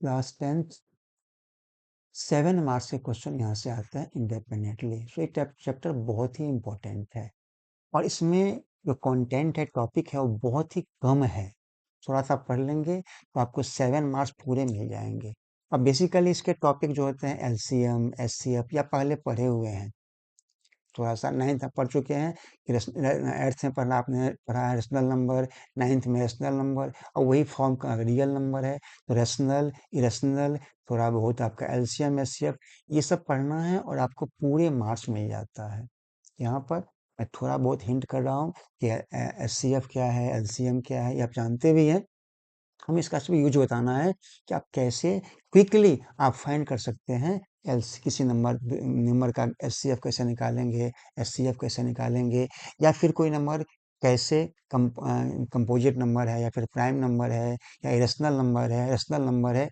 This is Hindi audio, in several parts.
क्लास 10 7 मार्क्स के क्वेश्चन यहाँ से आता है इंडिपेंडेंटली। सो ये चैप्टर बहुत ही इंपॉर्टेंट है और इसमें जो कंटेंट है, टॉपिक है, वो बहुत ही कम है। थोड़ा सा पढ़ लेंगे तो आपको 7 मार्क्स पूरे मिल जाएंगे। अब बेसिकली इसके टॉपिक जो होते हैं एलसीएम, एचसीएफ या पहले पढ़े हुए हैं। थोड़ा सा नाइन्थ पढ़ चुके हैं कि एट्थ में पढ़ा आपने पढ़ा है रेशनल नंबर, नाइन्थ में रेशनल नंबर और वही फॉर्म का रियल नंबर है तो रेशनल, इरेशनल, थोड़ा बहुत आपका एलसीएम, एचसीएफ ये सब पढ़ना है और आपको पूरे मार्क्स मिल जाता है। यहाँ पर मैं थोड़ा बहुत हिंट कर रहा हूँ कि एचसीएफ क्या है, एलसीएम क्या है, ये आप जानते भी हैं। हमें इसका सिर्फ यूज बताना है कि आप कैसे क्विकली आप फाइंड कर सकते हैं एल्स किसी नंबर नंबर का एचसीएफ कैसे निकालेंगे, एचसीएफ कैसे निकालेंगे, या फिर कोई नंबर कैसे कंपोजिट नंबर है या फिर प्राइम नंबर है या इरेशनल नंबर है, रेशनल नंबर है।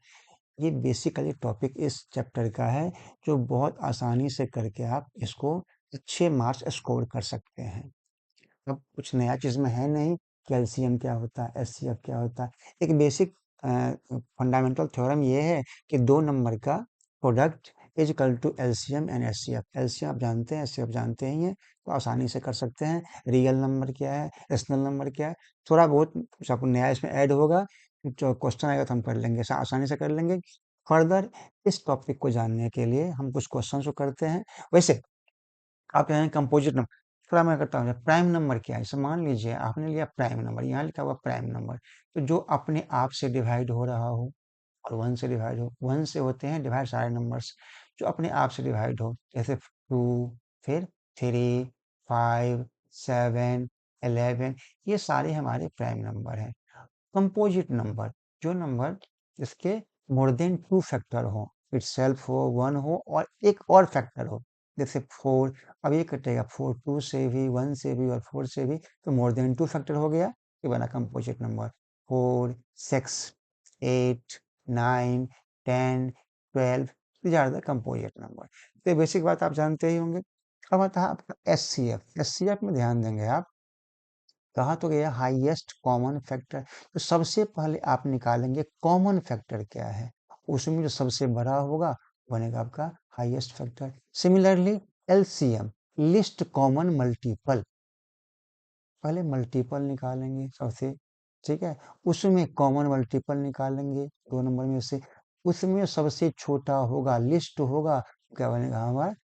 ये बेसिकली टॉपिक इस चैप्टर का है जो बहुत आसानी से करके आप इसको अच्छे मार्क्स स्कोर कर सकते हैं। अब कुछ नया चीज़ में है नहीं। कैल्शियम क्या होता है, एचसीएफ क्या होता है। एक बेसिक फंडामेंटल थ्योरम ये है कि दो नंबर का product is equal to LCM and HCF. LCM आप जानते हैं, एचसीएफ जानते ही हैं, तो आसानी से कर सकते हैं। रियल नंबर क्या है, रेशनल नंबर क्या है, थोड़ा बहुत कुछ आपको नया इसमें ऐड होगा। जो क्वेश्चन आएगा तो हम कर लेंगे, आसानी से कर लेंगे। फर्दर इस टॉपिक को जानने के लिए हम कुछ क्वेश्चन को करते हैं। वैसे आप कहें कंपोजिट नंबर, थोड़ा मैं करता हूँ प्राइम नंबर क्या है। जैसे मान लीजिए आपने लिया प्राइम नंबर, यहाँ लिखा हुआ प्राइम नंबर, तो जो अपने आप से डिवाइड हो रहा हो और वन से डिवाइड हो। वन से होते हैं डिवाइड सारे नंबर्स जो अपने आप से डिवाइड हो, जैसे 2, फिर 3, 5, 7, 11, ये सारे हमारे प्राइम नंबर हैं। कंपोजिट नंबर, जो नंबर जिसके मोर देन 2 फैक्टर हो, इटसेल्फ हो, 1 हो और एक और फैक्टर हो, जैसे 4। अब ये कटेगा 4 2 से भी, 1 से भी और 4 से भी, तो मोर देन 2 फैक्टर हो गया, ये बना composite number. 4, 6, 8, 9, 10, 12, these are the composite number. तो ये बेसिक बात आप जानते ही होंगे। अब आता है आपका एचसीएफ। एचसीएफ में ध्यान देंगे आप, कहा तो गया हाईएस्ट कॉमन फैक्टर। तो सबसे पहले आप निकालेंगे कॉमन फैक्टर क्या है, उसमें जो सबसे बड़ा होगा बनेगा आपका highest factor. Similarly LCM, list common multiple, पहले मल्टीपल निकालेंगे सबसे, ठीक है, उसमें कॉमन मल्टीपल निकालेंगे दो नंबर में से, उसमें सबसे छोटा होगा, लिस्ट होगा, क्या बनेगा हमारा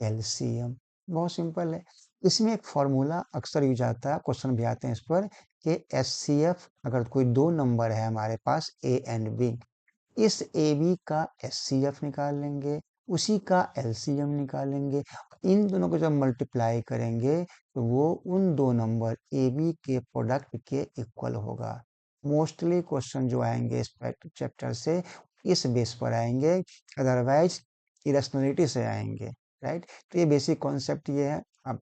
एलसीएम। बहुत सिंपल है। इसमें एक फॉर्मूला अक्सर यूज आता है, क्वेश्चन भी आते हैं इस पर, कि एचसीएफ अगर कोई दो नंबर है हमारे पास ए एंड बी, इस ए बी का एचसीएफ निकाल लेंगे, उसी का एलसीएम निकालेंगे। इन दोनों को जब मल्टीप्लाई करेंगे तो वो उन दो नंबर ए बी के प्रोडक्ट के इक्वल होगा। मोस्टली क्वेश्चन जो आएंगे इस चैप्टर से इस बेस पर आएंगे, अदरवाइज इरेशनलिटी से आएंगे। राइट, तो ये बेसिक कॉन्सेप्ट ये है आप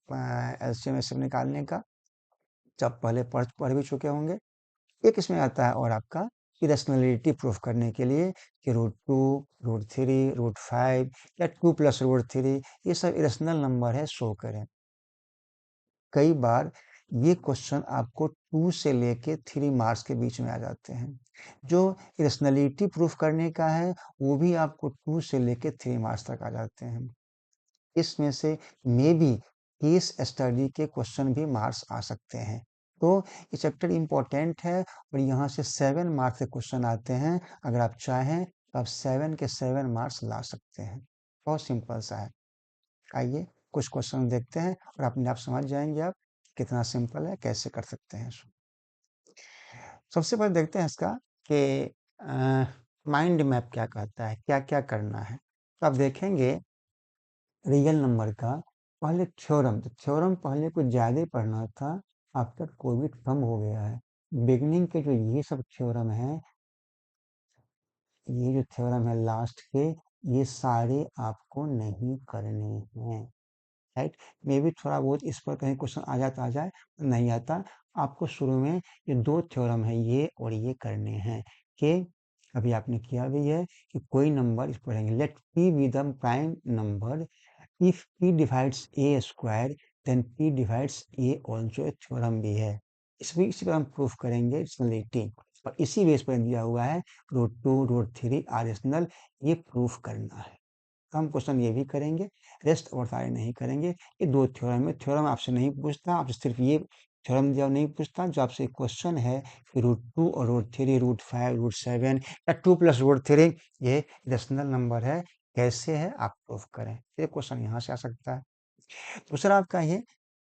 एलसीएम एचसीएफ निकालने का, जब पहले पढ़ भी चुके होंगे। एक इसमें आता है और आपका इरेशनलिटी प्रूफ करने के लिए कि √2, √3, √5 या 2 + √3 ये सब इरेशनल नंबर है, शो करें। कई बार ये क्वेश्चन आपको 2 से लेके 3 मार्क्स के बीच में आ जाते हैं। जो इरेशनलिटी प्रूफ करने का है वो भी आपको 2 से लेके 3 मार्क्स तक आ जाते हैं। इसमें से मे बी केस स्टडी के क्वेश्चन भी मार्क्स आ सकते हैं। तो ये चैप्टर इम्पोर्टेंट है और यहाँ से 7 मार्क्स के क्वेश्चन आते हैं। अगर आप चाहें तो आप 7 के 7 मार्क्स ला सकते हैं। बहुत सिंपल सा है। आइए कुछ क्वेश्चन देखते हैं और अपने आप समझ जाएंगे आप कितना सिंपल है, कैसे कर सकते हैं इसको। सबसे पहले देखते हैं इसका कि माइंड मैप क्या कहता है, क्या क्या करना है। तो आप देखेंगे रियल नंबर का पहले थ्योरम, तो थ्योरम पहले कुछ ज़्यादा ही पढ़ना था, आफ्टर कोविड कम हो गया है। बिगनिंग के जो ये सब थ्योरम है, ये जो थ्योरम है लास्ट के, ये सारे आपको नहीं करने हैं। राइट, मे भी थोड़ा बहुत इस पर कहीं क्वेश्चन आ जाता, आ जाए, नहीं आता। आपको शुरू में ये दो थ्योरम है ये और ये करने हैं कि अभी आपने किया भी है कि कोई नंबर इस पढ़ेंगे, let p be the prime number if p divides a square then p divides a also, एक थ्योरम भी है। इस भी इसी पर हम प्रूफ करेंगे इट्सलिटी। और इसी बेस पर दिया हुआ है रूट 2 रूट 3 आर रेशनल, ये प्रूफ करना है। तो हम क्वेश्चन ये भी करेंगे, रेस्ट और सारे नहीं करेंगे। ये दो थ्योरम है, थ्योरम आपसे नहीं पूछता, आपसे सिर्फ ये थ्योरम दिया नहीं पूछता। जो आपसे क्वेश्चन है कि रूट 2 और रूट 3 रूट 5 रूट 7 या 2 प्लस रूट 3 ये रेशनल नंबर है, कैसे है आप प्रूफ करें। ये क्वेश्चन यहाँ से आ सकता है। दूसरा आपका ये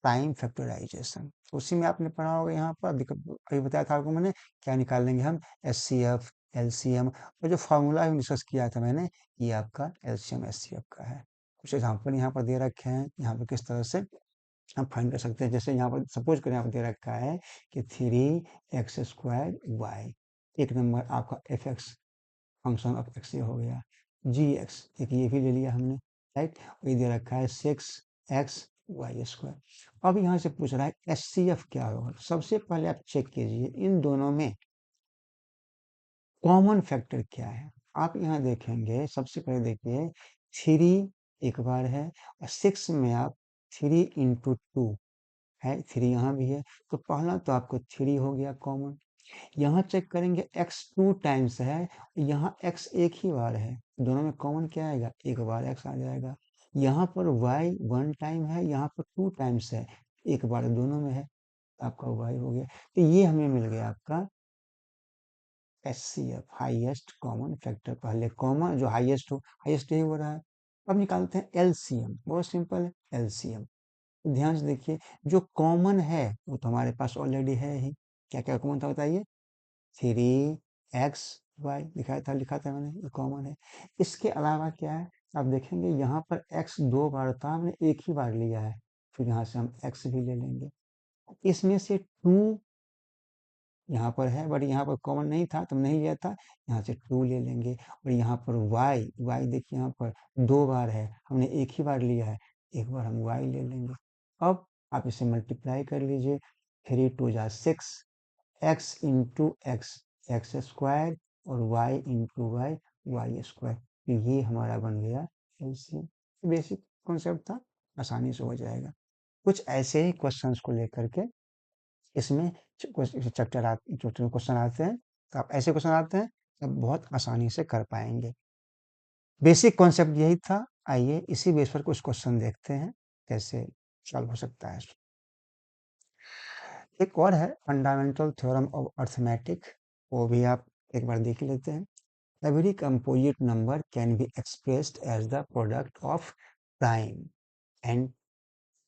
प्राइम फैक्टराइजेशन, उसी में आपने पढ़ा होगा। यहाँ पर अभी बताया था आपको मैंने, क्या निकाल लेंगे हम, एचसीएफ, एलसीएम, और जो फार्मूला भी डिस्कस किया था मैंने, ये आपका एलसीएम एचसीएफ का है। कुछ एग्जाम्पल यहाँ पर दे रखे हैं, यहाँ पर किस तरह से हम फाइंड कर सकते हैं। जैसे यहाँ पर सपोज करें, यहाँ पर दे रखा है कि 3x² y, एक नंबर आपका F x function of x ये हो गया, जी एक्स एक ये भी ले लिया हमने, राइट। ये दे रखा है 6x² अब यहाँ से पूछ रहा है एच सी एफ क्या होगा। सबसे पहले आप चेक कीजिए इन दोनों में कॉमन फैक्टर क्या है। आप यहाँ देखेंगे, सबसे पहले देखिए 3 एक बार है, और 6 में आप 3 × 2 है, 3 यहाँ भी है, तो पहला तो आपको 3 हो गया कॉमन। यहाँ चेक करेंगे x 2 टाइम्स है, यहाँ x एक ही बार है, दोनों में कॉमन क्या आएगा, एक बार x आ जाएगा। यहाँ पर y 1 टाइम है, यहाँ पर 2 टाइम्स है, एक बार दोनों में है, आपका y हो गया। तो ये हमें मिल गया आपका HCF, हाईएस्ट कॉमन फैक्टर। पहले कॉमन जो हाईएस्ट हो, हाईएस्ट यही हो रहा है। अब निकालते हैं एलसीएम, बहुत सिंपल है एलसीएम। ध्यान से देखिए, जो कॉमन है वो तो हमारे पास ऑलरेडी है ही। क्या क्या कॉमन था बताइए, 3x² लिखा था मैंने, ये कॉमन है। इसके अलावा क्या है, आप देखेंगे यहाँ पर x 2 बार था, हमने एक ही बार लिया है, फिर यहाँ से हम x भी ले लेंगे। इसमें से 2 यहाँ पर है, बट यहाँ पर कॉमन नहीं था तो नहीं लिया था, यहाँ से 2 ले लेंगे। और यहाँ पर y देखिए यहाँ पर 2 बार है, हमने एक ही बार लिया है, एक बार हम y ले लेंगे। अब आप इसे मल्टीप्लाई कर लीजिए, 3 2 जा 6, x into x x square, और y into y y square. तो ये हमारा बन गया एलसीएम। बेसिक कॉन्सेप्ट था, आसानी से हो जाएगा। कुछ ऐसे ही क्वेश्चंस को लेकर के इसमें चैप्टर क्वेश्चन आते हैं, तो आप ऐसे क्वेश्चन आते हैं तो बहुत आसानी से कर पाएंगे। बेसिक कॉन्सेप्ट यही था। आइए इसी बेस पर कुछ क्वेश्चन देखते हैं कैसे सॉल्व हो सकता है। एक और है फंडामेंटल थ्योरम ऑफ अर्थमेटिक, वो भी आप एक बार देख लेते हैं। Every composite number can be expressed as the product of prime and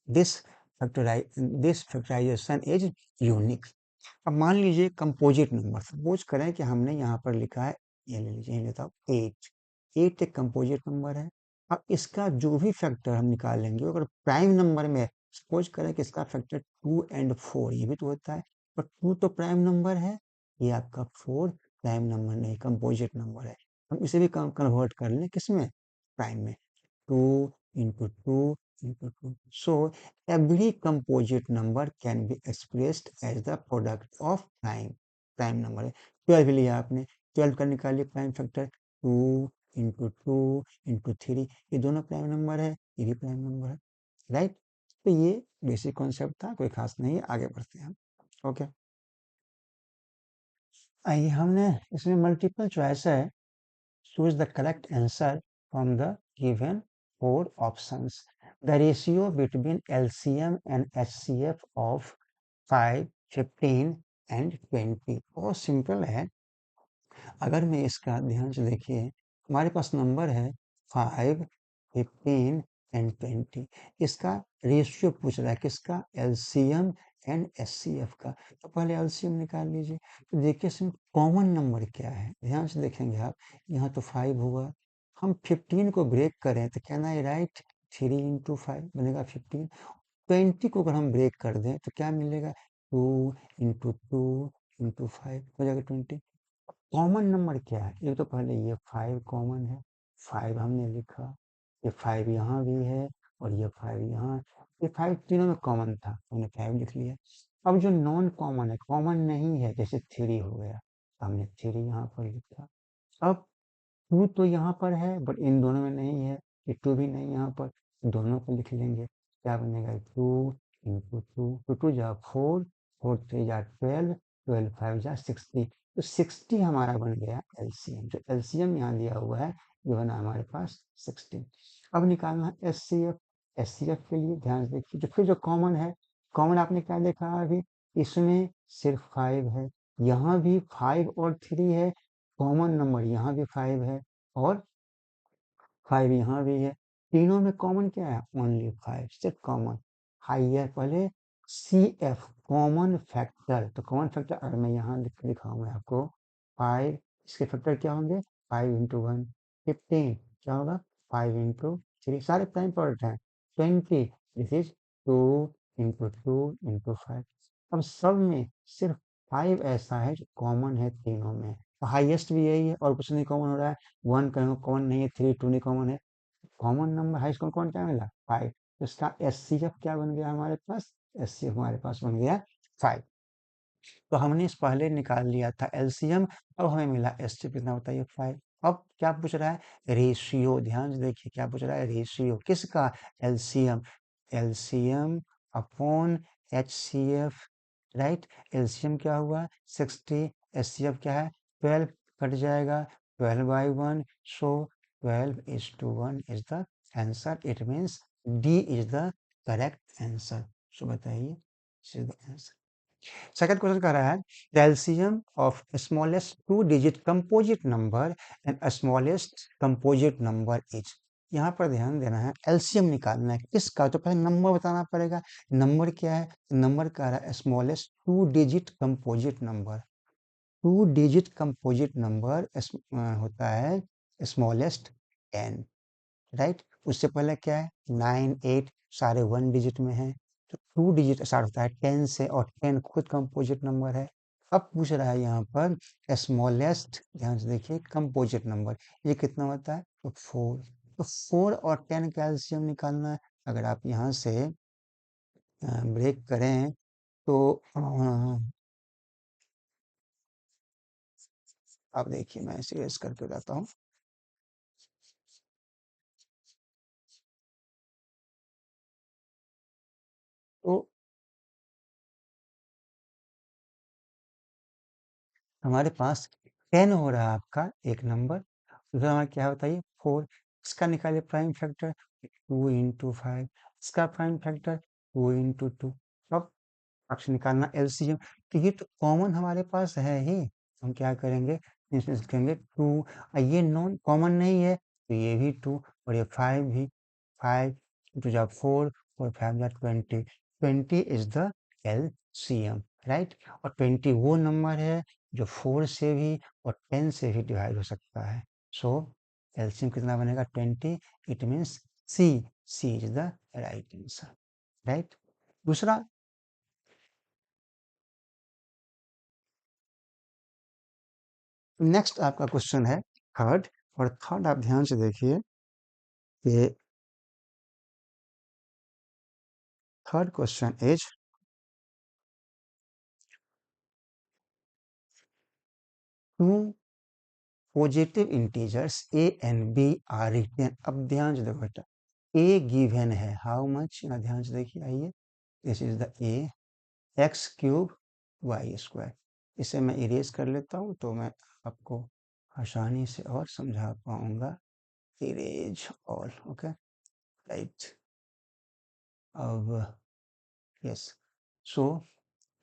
this this factorization is unique. अब मान लीजिए कंपोजिट नंबर, सपोज करें कि हमने यहाँ पर लिखा है, ये ले लीजिए, लेता हूँ 8। 8 एक कंपोजिट नंबर है। अब इसका जो भी फैक्टर हम निकालेंगे, अगर प्राइम नंबर में सपोज करें कि इसका फैक्टर 2 और 4, ये भी तो होता है, पर 2 तो प्राइम नंबर है, ये आपका 4 प्राइम नंबर नहीं, कंपोजिट नंबर है। हम इसे भी कन्वर्ट कर लें किसमें, प्राइम में, 2 into 2 into 2. So every composite number can be expressed as the product of prime. Prime number है 12 लिया आपने, 12 का निकालिए प्राइम फैक्टर, 2 into 2 into 3, ये दोनों प्राइम नंबर है, ये भी प्राइम नंबर है, राइट। तो ये बेसिक कॉन्सेप्ट था, कोई खास नहीं है। आगे बढ़ते हैं हम। ओके, आइए, हमने इसमें मल्टीपल चॉइस है, choose the correct answer from the given 4 options. The ratio between LCM and HCF of 5, 15 and 20 बहुत सिंपल है। अगर मैं इसका ध्यान से देखिए, हमारे पास नंबर है 5, 15 एंड 20। इसका रेशियो पूछ रहा है किसका, एलसीएम एंड एचसीएफ का। तो पहले एलसीएम निकाल लीजिए। तो देखिए इसमें कॉमन नंबर क्या है, ध्यान से देखेंगे आप। यहाँ तो 5 हुआ, हम 15 को ब्रेक करें तो कहना है राइट, 3 इंटू 5 बनेगा 15। 20 को अगर हम ब्रेक कर दें तो क्या मिलेगा, 2 इंटू 2 इंटू 5 हो जाएगा 20। कॉमन नंबर क्या है, एक तो पहले ये 5 कॉमन है, 5 हमने लिखा, ये 5 यहाँ भी है, और ये 5 यहाँ, ये 5 तीनों में कॉमन था, हमने 5 लिख लिया। अब जो नॉन कॉमन है, कॉमन नहीं है, जैसे 3 हो गया, तो हमने 3 यहाँ पर लिखा। अब 2 तो यहाँ पर है, बट इन दोनों में नहीं है, ये 2 भी नहीं यहाँ पर, दोनों को लिख लेंगे। क्या बनेगा, 2 इंटू 2, 2 2 जा 4, 4 3 जा 12, 12 5 जा 60। तो 60 हमारा बन गया एलसीएम। जो एलसीएम यहाँ दिया हुआ है ये बना हमारे पास 60। अब निकालना एचसीएफ। एचसीएफ के लिए ध्यान से देखिए, जो फिर जो कॉमन है, कॉमन आपने क्या देखा अभी, इसमें सिर्फ 5 है, यहाँ भी 5 और 3 है, कॉमन नंबर यहाँ भी 5 है और 5 यहाँ भी है। तीनों में कॉमन क्या है, ओनली 5, सिर्फ कॉमन। हाइयर पहले सी एफ कॉमन फैक्टर, तो कॉमन फैक्टर अगर मैं यहाँ दिखाऊँ मैं आपको 5, इसके फैक्टर क्या होंगे, 5 इंटू 1 15, क्या होगा 5 इंटू 3, सारे प्राइम प्रोडक्ट हैं 20, दिस इज 2 इंटू 2 इंटू 5। अब सब में सिर्फ 5 ऐसा है जो कॉमन है तीनों में, तो हाईएस्ट भी यही है और कुछ नहीं कॉमन हो रहा है। 1 कॉमन नहीं है, 3 2 नहीं कॉमन है, कॉमन नंबर हाईएस्ट कौन क्या मिला 5। तो इसका एस सी एफ क्या बन गया हमारे पास, एस सी एफ हमारे पास बन गया 5। तो हमने इस पहले निकाल लिया था एलसीएम, अब हमें मिला एससीएफ कितना बताइए 5। अब क्या पूछ रहा है, रेशियो, ध्यान से देखिए क्या पूछ रहा है, रेशियो किसका, LCM, LCM upon HCF, right. LCM क्या हुआ 60, एचसीएफ क्या है 12, कट जाएगा 12/1, so 12:1 is the answer, it means D is the correct answer. So बताइए is the answer. Second question कह रहा है the LCM of smallest 2 digit composite number and smallest composite number is. यहाँ पर ध्यान देना है, एलसीएम निकालना है किसका, तो पहले नंबर बताना पड़ेगा। नंबर क्या है, नंबर कह रहा है smallest 2 digit composite number. 2 digit composite number होता है स्मॉलेस्ट 10, राइट। उससे पहले क्या है 9 8 सारे 1 डिजिट में है, तो 2 डिजिट स्टार्ट होता है 10 से और 10 खुद कंपोजिट नंबर है। अब पूछ रहा है यहाँ पर स्मॉलेस्ट, ध्यान से देखिए कंपोजिट नंबर, ये कितना होता है तो 4। तो 4 और 10 का एलसीएम निकालना है। अगर आप यहाँ से ब्रेक करें तो अब देखिए मैं इसे erase करके बताता हूँ। तो हमारे पास 10 हो रहा है आपका एक नंबर, दूसरा हमारा क्या बताइए 4, इसका निकालिए प्राइम फैक्टर 2 इंटू 5, इसका प्राइम फैक्टर 2 इंटू 2। अब आपसे निकालना एलसीएम, तो ये तो कॉमन हमारे पास है ही, हम क्या करेंगे इसमें लिखेंगे 2, ये नॉन कॉमन नहीं है तो ये भी 2 और ये 5 भी, 5 टू जा 4 और 5 जा 20, 20 इज द एलसीएम, राइट। और 20 वो नंबर है जो 4 से भी और 10 से भी डिवाइड हो सकता है। सो एलसीएम कितना बनेगा 20, it means C, C is the right answer, right. दूसरा नेक्स्ट आपका क्वेश्चन है थर्ड, और थर्ड आप ध्यान से देखिए कि third question is two positive integers a and B are written. अब ध्यान से देखो बेटा, ए गिवन है हाउ मच, यहाँ ध्यान से देखिए, आइए this is the a, x cube y square. इसे मैं इरेज कर लेता हूँ तो मैं आपको आसानी से और समझा पाऊंगा। Erase all, okay, right. अब यस, सो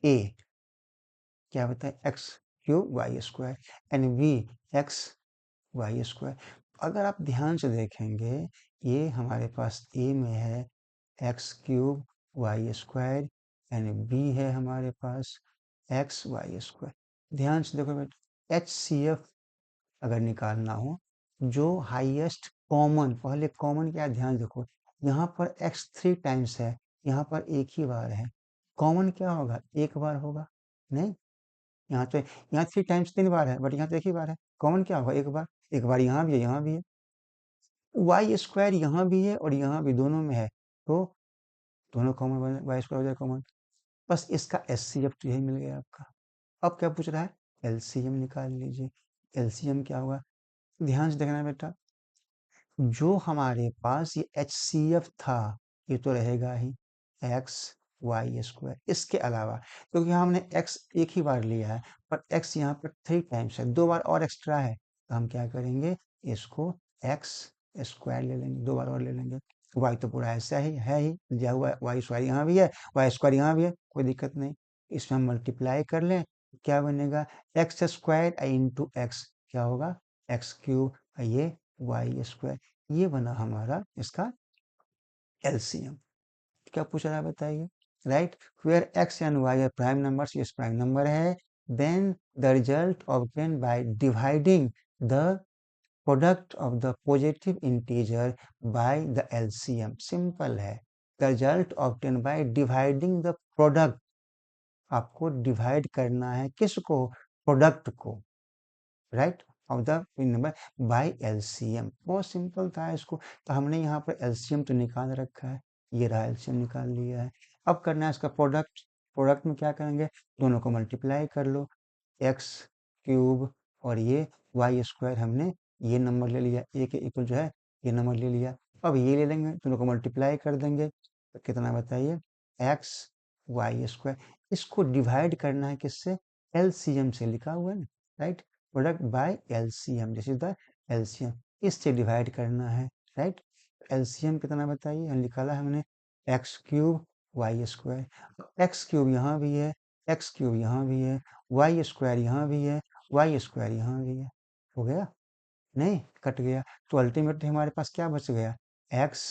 ए क्या होता है x cube y square and b x y square. अगर आप ध्यान से देखेंगे ये हमारे पास ए में है x cube y square and b है हमारे पास एक्स वाई स्क्वायर। ध्यान से देखो बेटा, एच सी एफ अगर निकालना हो, जो हाईएस्ट कॉमन, पहले कॉमन क्या है, ध्यान देखो, यहाँ पर एक्स 3 टाइम्स है, यहाँ पर एक ही बार है, कॉमन क्या होगा एक बार होगा, नहीं, यहाँ तो यहाँ 3 टाइम्स 3 बार है बट यहाँ तो एक ही बार है, कॉमन क्या होगा एक बार, एक बार यहाँ भी है यहाँ भी है, वाई स्क्वायर यहाँ भी है और यहाँ भी दोनों में है, तो दोनों कॉमन बने, वाई स्क्वायर हो जाए कॉमन। बस इसका एस सी एफ तो यही मिल गया आपका। अब क्या पूछ रहा है, एलसीएम निकाल लीजिए। एलसीएम क्या होगा, ध्यान से देखना बेटा, जो हमारे पास ये एच सी एफ था ये तो रहेगा ही, एक्स वाई स्क्वायर। इसके अलावा क्योंकि यहाँ हमने x एक ही बार लिया है, पर x यहाँ पर 3 टाइम्स है, 2 बार और एक्स्ट्रा है, तो हम क्या करेंगे, इसको x स्क्वायर ले लेंगे, 2 बार और ले लेंगे। y तो पूरा ऐसा ही है ही दिया हुआ है, वाई स्क्वायर यहाँ भी है, वाई स्क्वायर यहाँ भी है, कोई दिक्कत नहीं। इसमें हम मल्टीप्लाई कर लें, क्या बनेगा, एक्स स्क्वायर इंटू एक्स क्या होगा, एक्स क्यूब, ये वाई स्क्वायर। ये बना हमारा इसका एलसीएम। क्या पूछ रहा है बताइए, right, where x and y are prime numbers, ये प्राइम नंबर है, then the result obtain by dividing the product of the positive integer by the LCM. Simple है, the result obtain by dividing the product, आपको डिवाइड करना है किसको, प्रोडक्ट को, right, of the number by LCM. बहुत सिंपल था इसको, तो हमने यहाँ पर एलसीएम तो निकाल रखा है, ये रहा एलसीएम निकाल लिया है। अब करना है इसका प्रोडक्ट, प्रोडक्ट में क्या करेंगे, दोनों को मल्टीप्लाई कर लो, एक्स क्यूब और ये वाई स्क्वायर, हमने ये नंबर ले लिया, ए के इक्वल जो है ये नंबर ले लिया। अब ये ले लेंगे, दोनों को मल्टीप्लाई कर देंगे, तो कितना बताइए, एक्स वाई स्क्वायर। इसको डिवाइड करना है किससे, एलसीएम से, लिखा हुआ है ना, right, product by LCM, this is the LCM, इससे डिवाइड करना है, राइट। एलसीएम कितना बताइए, निकाला हमने, x cube y square, x cube यहाँ भी है, एक्स क्यूब यहाँ भी है, वाई स्क्वायर यहाँ भी है, वाई स्क्वायर यहाँ भी है, हो गया, नहीं कट गया, तो अल्टीमेटली हमारे पास क्या बच गया, एक्स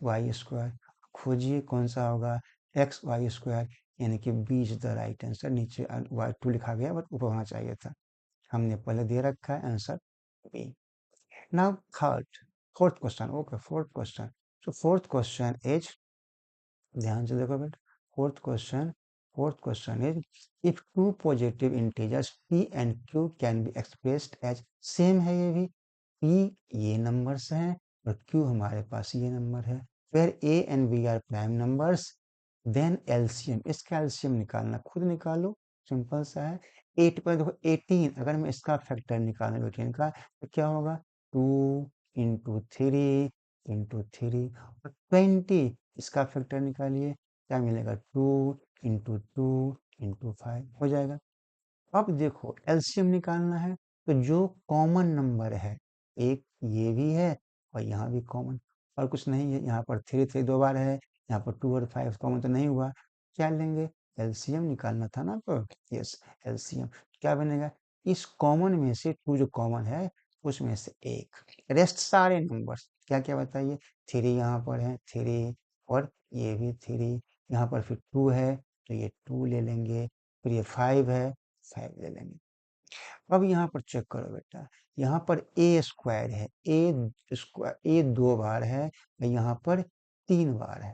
वाई स्क्वायर। खोजिए कौन सा होगा, एक्स वाई स्क्वायर, यानी कि b is the right answer. नीचे वाई टू लिखा गया बट ऊपर होना चाहिए था, हमने पहले दे रखा है answer B. Now third, fourth question, okay fourth question, so fourth question is, ध्यान से देखो बेटा, fourth question, fourth question is, if two positive integers p and q can be expressed as, same है ये भी, p ये नंबर्स हैं और q हमारे पास ये नंबर है, where a and b are prime numbers, then LCM, इसका एलसीएम निकालना, खुद निकालो, सिंपल सा है। 8 पर देखो 18, अगर मैं इसका फैक्टर निकालना 18 का, तो क्या होगा, 2 इंटू थ्री इंटू थ्री, और 20 इसका फैक्टर निकालिए, क्या मिलेगा, 2 इंटू टू इंटू 5 हो जाएगा। अब देखो एलसीएम निकालना है, तो जो कॉमन नंबर है, एक ये भी है और यहाँ भी कॉमन, और कुछ नहीं है, यहाँ पर 3 3 दो बार है, यहाँ पर 2 और 5 कॉमन तो नहीं हुआ, क्या लेंगे, एलसीएम निकालना था ना, तो यस एलसीएम, क्या बनेगा, इस कॉमन में से 2 जो कॉमन है उसमें से एक, रेस्ट सारे नंबर्स क्या क्या बताइए, 3 यहाँ पर है 3, और ये भी 3, यहाँ पर फिर 2 है तो ये 2 ले लेंगे, फिर ये 5 है 5 ले लेंगे। अब यहाँ पर चेक करो बेटा, यहाँ पर ए स्क्वायर है, ए स्क्वायर, ए 2 बार है, यहाँ पर 3 बार है,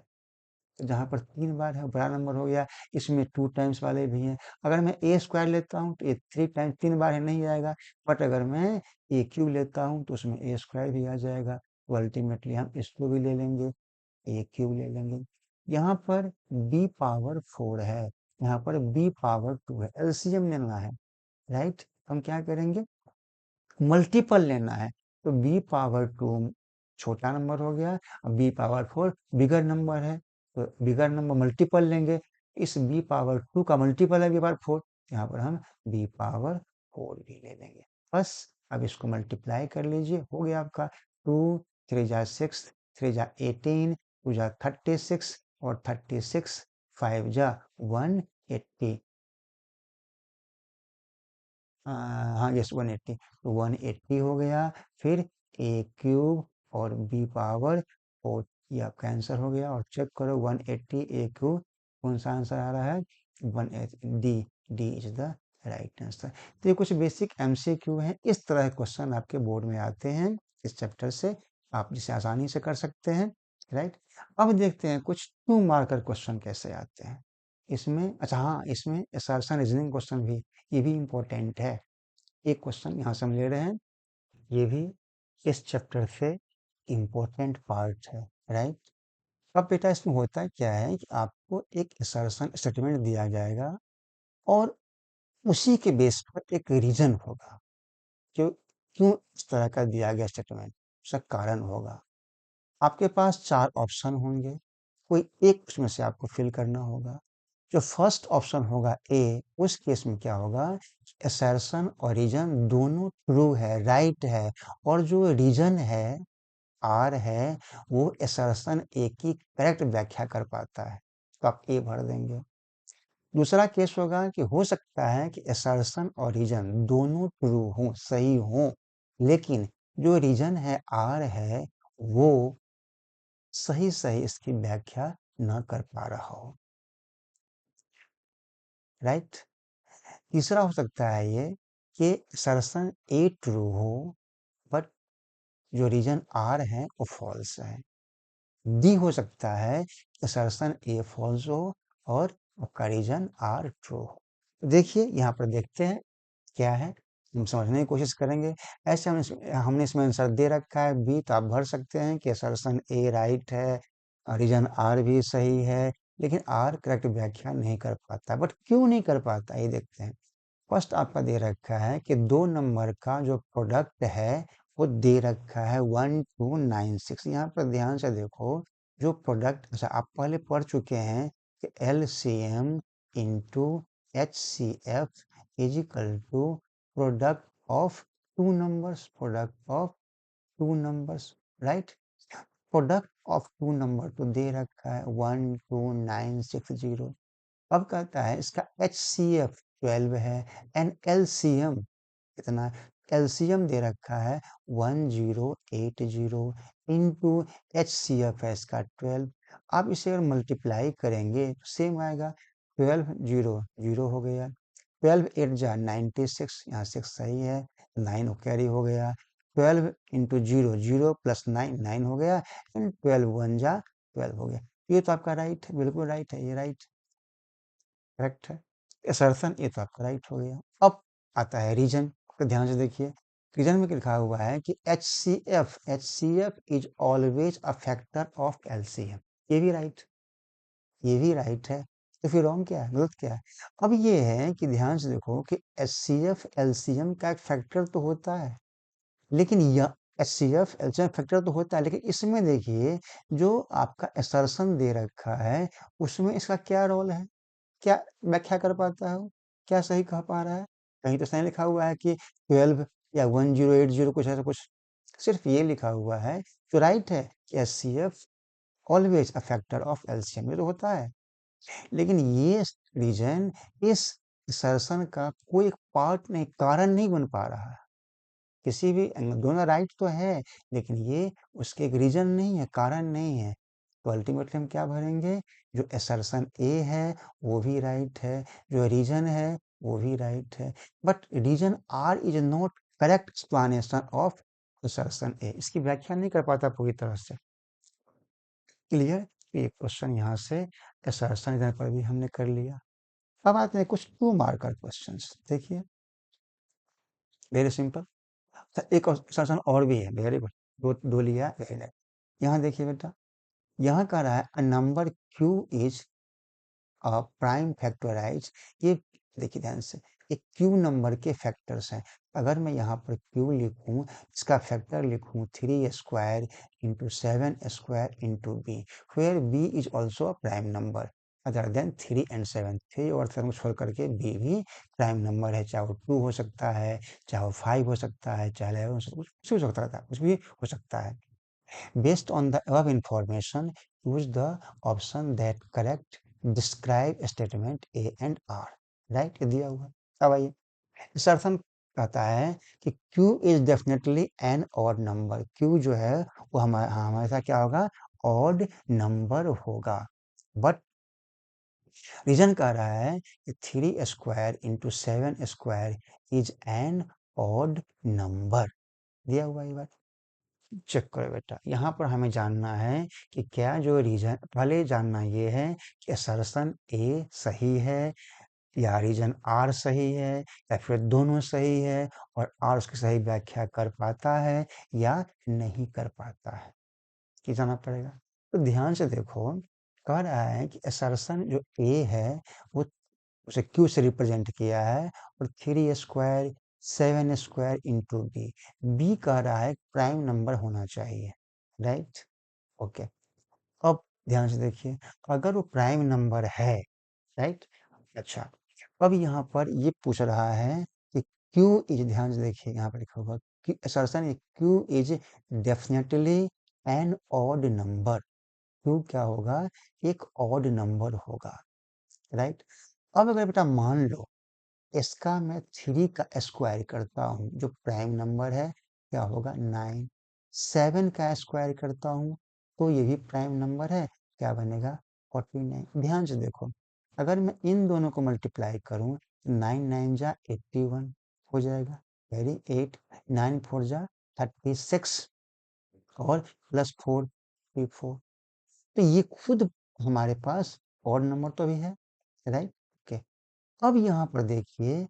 तो जहाँ पर 3 बार है बड़ा नंबर हो गया, इसमें 2 टाइम्स वाले भी हैं। अगर मैं ए स्क्वायर लेता हूँ तो ये 3 टाइम्स 3 बार है नहीं आएगा, बट अगर मैं ए क्यूब लेता हूँ तो उसमें ए स्क्वायर भी आ जाएगा, तो अल्टीमेटली हम इसको भी ले लेंगे, ए क्यूब ले लेंगे। यहाँ पर बी पावर 4 है, यहाँ पर बी पावर 2 है, एलसीएम लेना है, राइट, हम क्या करेंगे, मल्टीपल लेना है, तो बी पावर 2 छोटा नंबर हो गया, अब बी पावर 4 बिगर नंबर है, तो बिगर नंबर मल्टीपल लेंगे, इस बी पावर 2 का मल्टीपल है बी पावर 4, यहाँ पर हम बी पावर 4 भी ले लेंगे, बस। अब इसको मल्टीप्लाई कर लीजिए, हो गया आपका 2 3 जा 6, 3 जा 18, 2 जा 36, और 36 5 जा 180, हाँ यस 180, तो 180 हो गया, फिर ए क्यूब और बी पावर 4, ये आपका आंसर हो गया, और चेक करो 180 ए क्यूब कौन सा आंसर आ रहा है, 180, D, D is the right answer. तो ये कुछ बेसिक एमसीक्यू हैं, इस तरह के क्वेश्चन आपके बोर्ड में आते हैं इस चैप्टर से, आप जिसे आसानी से कर सकते हैं, राइट। अब देखते हैं कुछ 2 मार्कर क्वेश्चन कैसे आते हैं इसमें, अच्छा हाँ, इसमें असर्शन रीजनिंग क्वेश्चन भी, ये भी इम्पोर्टेंट है, एक क्वेश्चन यहाँ से हम ले रहे हैं, ये भी इस चैप्टर से इम्पोर्टेंट पार्ट है, राइट। अब बेटा इसमें होता क्या है कि आपको एक असर्शन स्टेटमेंट दिया जाएगा, और उसी के बेस पर एक रीजन होगा, क्यों क्यों इस तरह का दिया गया स्टेटमेंट, उसका कारण होगा। आपके पास 4 ऑप्शन होंगे, कोई एक उसमें से आपको फिल करना होगा, जो फर्स्ट ऑप्शन होगा ए, उस केस में क्या होगा, असर्शन और रीजन दोनों ट्रू है, राइट है, और जो रीजन है आर है वो असर्शन ए की करेक्ट व्याख्या कर पाता है, तो आप ए भर देंगे। दूसरा केस होगा कि हो सकता है कि असर्शन और रीजन दोनों ट्रू हो, सही हो, लेकिन जो रीजन है आर है वो सही सही इसकी व्याख्या न कर पा रहा हो, राइट। तीसरा हो सकता है ये कि असर्शन ए ट्रू हो बट जो रीजन आर है वो फॉल्स है। डी हो सकता है असर्शन ए फॉल्स हो और आपका रीजन आर ट्रू हो। तो देखिए यहाँ पर देखते हैं क्या है, हम समझने की कोशिश करेंगे। ऐसे हमने इसमें आंसर दे रखा है बी, तो आप भर सकते हैं कि असर्शन ए राइट है, रीजन आर भी सही है, लेकिन आर करेक्ट व्याख्या नहीं कर पाता। बट क्यों नहीं कर पाता ये देखते हैं। फर्स्ट आपका दे रखा है कि 2 नंबर का जो प्रोडक्ट है वो दे रखा है 1296। यहाँ पर ध्यान से देखो, जो प्रोडक्ट, अच्छा आप पहले पढ़ चुके हैं कि LCM into HCF is equal to product of two numbers, product of two numbers, right. Product of two number तो दे रखा है 12960। अब कहता है इसका HCF 12 है एंड LCM कितना, LCM दे रखा है 1080 इंटू HCF है इसका 12। आप इसे अगर मल्टीप्लाई करेंगे तो सेम आएगा, 12 जीरो जीरो हो गया, 12 8 जा 96, यहाँ 6 सही है, 9 कैरी हो गया, 12 इंटू जीरो जीरो प्लस 9 9 हो गया, एंड 12 1 जा 12 हो गया। ये तो आपका राइट है, बिल्कुल राइट है, ये राइट करेक्ट है। असर्शन ये तो आपका राइट हो गया। अब आता है रीजन, तो ध्यान से देखिए, रीजन में लिखा हुआ है कि H C F is always a factor of LCM। ये भी राइट, ये भी राइट है। तो फिर रॉन्ग क्या है, गलत क्या है। अब ये है कि ध्यान से देखो कि HCF LCM का एक फैक्टर तो होता है, लेकिन यह HCF LCM फैक्टर तो होता है, लेकिन इसमें देखिए जो आपका असर्शन दे रखा है उसमें इसका क्या रोल है, क्या व्याख्या कर पाता है वो? क्या सही कह पा रहा है? कहीं तो सही लिखा हुआ है कि 12 या 1080 कुछ ऐसा कुछ, सिर्फ ये लिखा हुआ है जो राइट है कि HCF always a factor of LCM, ये तो होता है। लेकिन ये रीजन इस असर्शन का कोई पार्ट नहीं, कारण नहीं बन पा रहा है किसी भी दोनों राइट तो है, लेकिन ये उसके एक रीजन नहीं है, कारण नहीं है। तो अल्टीमेटली हम क्या भरेंगे, जो असर्शन ए है वो भी राइट है, जो रीजन है वो भी राइट है, but reason R is not correct explanation of assertion A, इसकी व्याख्या नहीं कर पाता पूरी तरह से। क्लियर। ये क्वेश्चन यहाँ से असर्शन इधर पर भी हमने कर लिया। अब आते हैं कुछ 2 मार्कर क्वेश्चंस, देखिए वेरी सिंपल। एक असर्शन और भी है, वेरी गुड, दो दो लिया, वेरी नाइस। यहाँ देखिए बेटा, यहाँ कह रहा है a number Q is prime factorize. ये देखिए ध्यान से, ये क्यू नंबर के फैक्टर्स हैं। अगर मैं यहाँ पर क्यू लिखूं, इसका फैक्टर लिखूं 3 square into 7 square into B, where B is also a prime number other than 3 and 7। 3 और 7 को छोड़ करके बी भी प्राइम नंबर है, चाहे वो 2 हो सकता है, चाहे वो 5 हो सकता है, चाहे 11 हो सकता है, कुछ भी हो सकता है, कुछ भी हो सकता है। Based on the above information, use the option that correct describe statement A and R. Right? ये दिया हुआ है। अब आइए, असर्शन कहता है कि Q is definitely an odd number। Q जो है वो हमारे साथ क्या होगा, odd number होगा। बट रीजन कह रहा है कि 3 square into 7 square is N odd number, दिया हुआ ये बात। चेक करो बेटा, यहाँ पर हमें जानना है कि क्या जो रीजन, पहले जानना ये है कि असर्शन ए सही है या रीजन आर सही है, या फिर दोनों सही है और आर उसकी सही व्याख्या कर पाता है या नहीं कर पाता है, ये जानना पड़ेगा। तो ध्यान से देखो, कह रहा है कि असर्शन जो ए है वो उसे क्यू से रिप्रेजेंट किया है, और 3 square 7 square into B, B कह रहा है प्राइम नंबर होना चाहिए, राइट। ओके। अब ध्यान से देखिए, अगर वो प्राइम नंबर है राइट। अच्छा, अब यहाँ पर ये पूछ रहा है कि क्यू इज, ध्यान से देखिए यहाँ पर लिखा होगा कि असर्शन है Q is definitely an odd number. Q क्या होगा, एक ऑड नंबर होगा, राइट। अब अगर बेटा मान लो इसका मैं 3 का स्क्वायर करता हूँ, जो प्राइम नंबर है, क्या होगा 9। 7 का स्क्वायर करता हूँ तो ये भी प्राइम नंबर है, क्या बनेगा 49। ध्यान से देखो, अगर मैं इन दोनों को मल्टीप्लाई करूँ, 9 9 जा 81 हो जाएगा, वेरी 8, 9 4 जा 36 और प्लस 4 4। तो ये खुद हमारे पास और नंबर तो भी है, राइट। ओके, अब यहाँ पर देखिए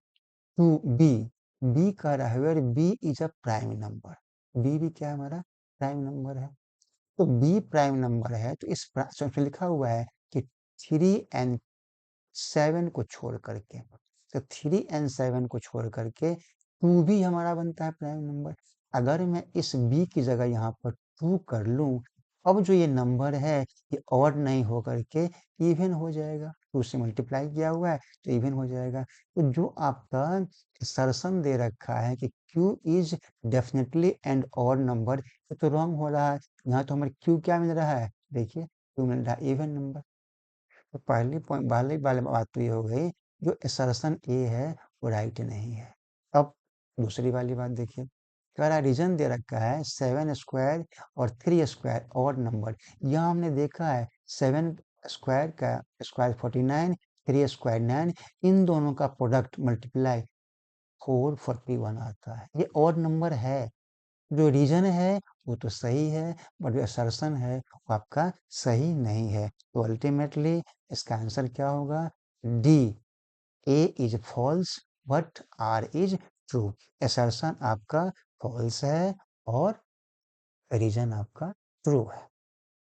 टू बी, बी का रहा है where B is a prime number, B भी क्या है हमारा प्राइम नंबर है। तो बी प्राइम नंबर है तो इस प्रश्न में लिखा हुआ है कि 3 और 7 को छोड़ करके, तो 3 और 7 को छोड़ करके 2 भी हमारा बनता है प्राइम नंबर। अगर मैं इस बी की जगह यहाँ पर 2 कर लूं, अब जो ये नंबर है ये और नहीं हो करके इवन हो जाएगा, 2 से मल्टीप्लाई किया हुआ है तो इवन हो जाएगा। तो जो आपका सर्सन दे रखा है कि Q is definitely and odd number, ये तो रॉन्ग हो रहा है। यहाँ तो हमारे Q क्या मिल रहा है, देखिए Q मिल रहा है इवन नंबर। तो पहली पॉइंट वाली वाली बात तो ये हो गई, जो असर्शन ए है वो राइट नहीं है। अब दूसरी वाली बात देखिए, कह रहा रीजन दे रखा है 7 स्क्वायर और 3 स्क्वायर और नंबर। यहाँ हमने देखा है 7 स्क्वायर का स्क्वायर 49, 3 स्क्वायर 9, इन दोनों का प्रोडक्ट मल्टीप्लाई 441 आता है, ये और नंबर है। जो रीजन है वो तो सही है, बट जो असर्शन है वो आपका सही नहीं है। तो अल्टीमेटली इसका आंसर क्या होगा, D, A is false but R is true. Assertion आपका फॉल्स है और रीजन आपका ट्रू है।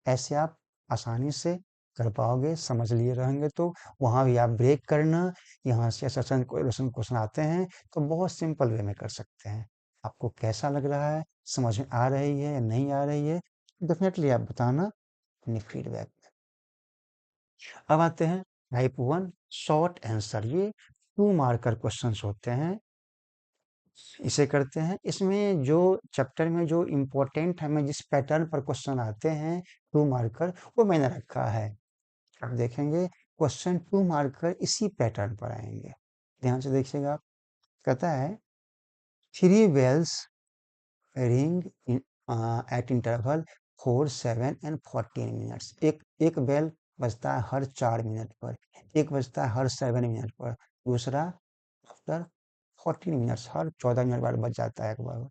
ऐसे आप आसानी से कर पाओगे, समझ लिए रहेंगे तो। वहां भी आप ब्रेक करना, यहाँ से सेशन क्वेश्चन आते हैं तो बहुत सिंपल वे में कर सकते हैं। आपको कैसा लग रहा है, समझ में आ रही है या नहीं आ रही है, डेफिनेटली आप बताना अपनी फीडबैक में। अब आते हैं टाइप 1 शॉर्ट आंसर, ये 2 मार्कर क्वेश्चंस होते हैं, इसे करते हैं। इसमें जो चैप्टर में जो इम्पोर्टेंट हमें जिस पैटर्न पर क्वेश्चन आते हैं 2 मार्कर, वो मैंने रखा है। आप देखेंगे क्वेश्चन 2 मार्कर इसी पैटर्न पर आएंगे, ध्यान से देखिएगा आप। कहता है 3 bells ring at interval 4, 7 and 14 minutes। एक बेल बजता है हर 4 मिनट पर, एक बजता है हर 7 मिनट पर, दूसरा आफ्टर 14 मिनट्स, हर 14 मिनट बाद बज जाता है एक बार।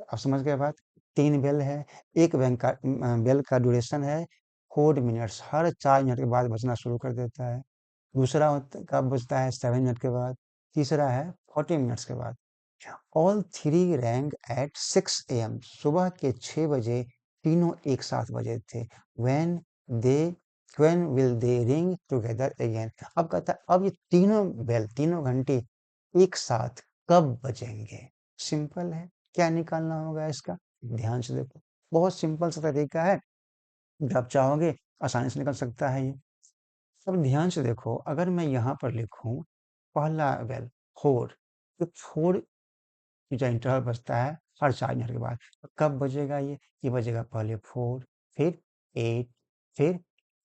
आप समझ गए बात। 3 बेल है, एक बेल का ड्यूरेशन है 4 मिनट्स, हर 4 मिनट के बाद बजना शुरू कर देता है। दूसरा कब बजता है 7 मिनट के बाद, तीसरा है 40 मिनट्स के बाद। All three rang at 6 AM, सुबह के 6 बजे तीनों एक साथ बजे थे। When they when will they ring together again. अब कहता है अब ये तीनों बेल, तीनों घंटे एक साथ कब बजेंगे। सिंपल है, क्या निकालना होगा इसका, ध्यान से देखो, बहुत सिंपल सा तरीका है, जब आप चाहोगे आसानी से निकल सकता है ये। अब ध्यान से देखो, अगर मैं यहाँ पर लिखूं पहला बेल 4, तो 4 जो इंटरवल बजता है हर 4 मिनट के बाद, तो कब बजेगा ये बजेगा पहले 4, फिर 8, फिर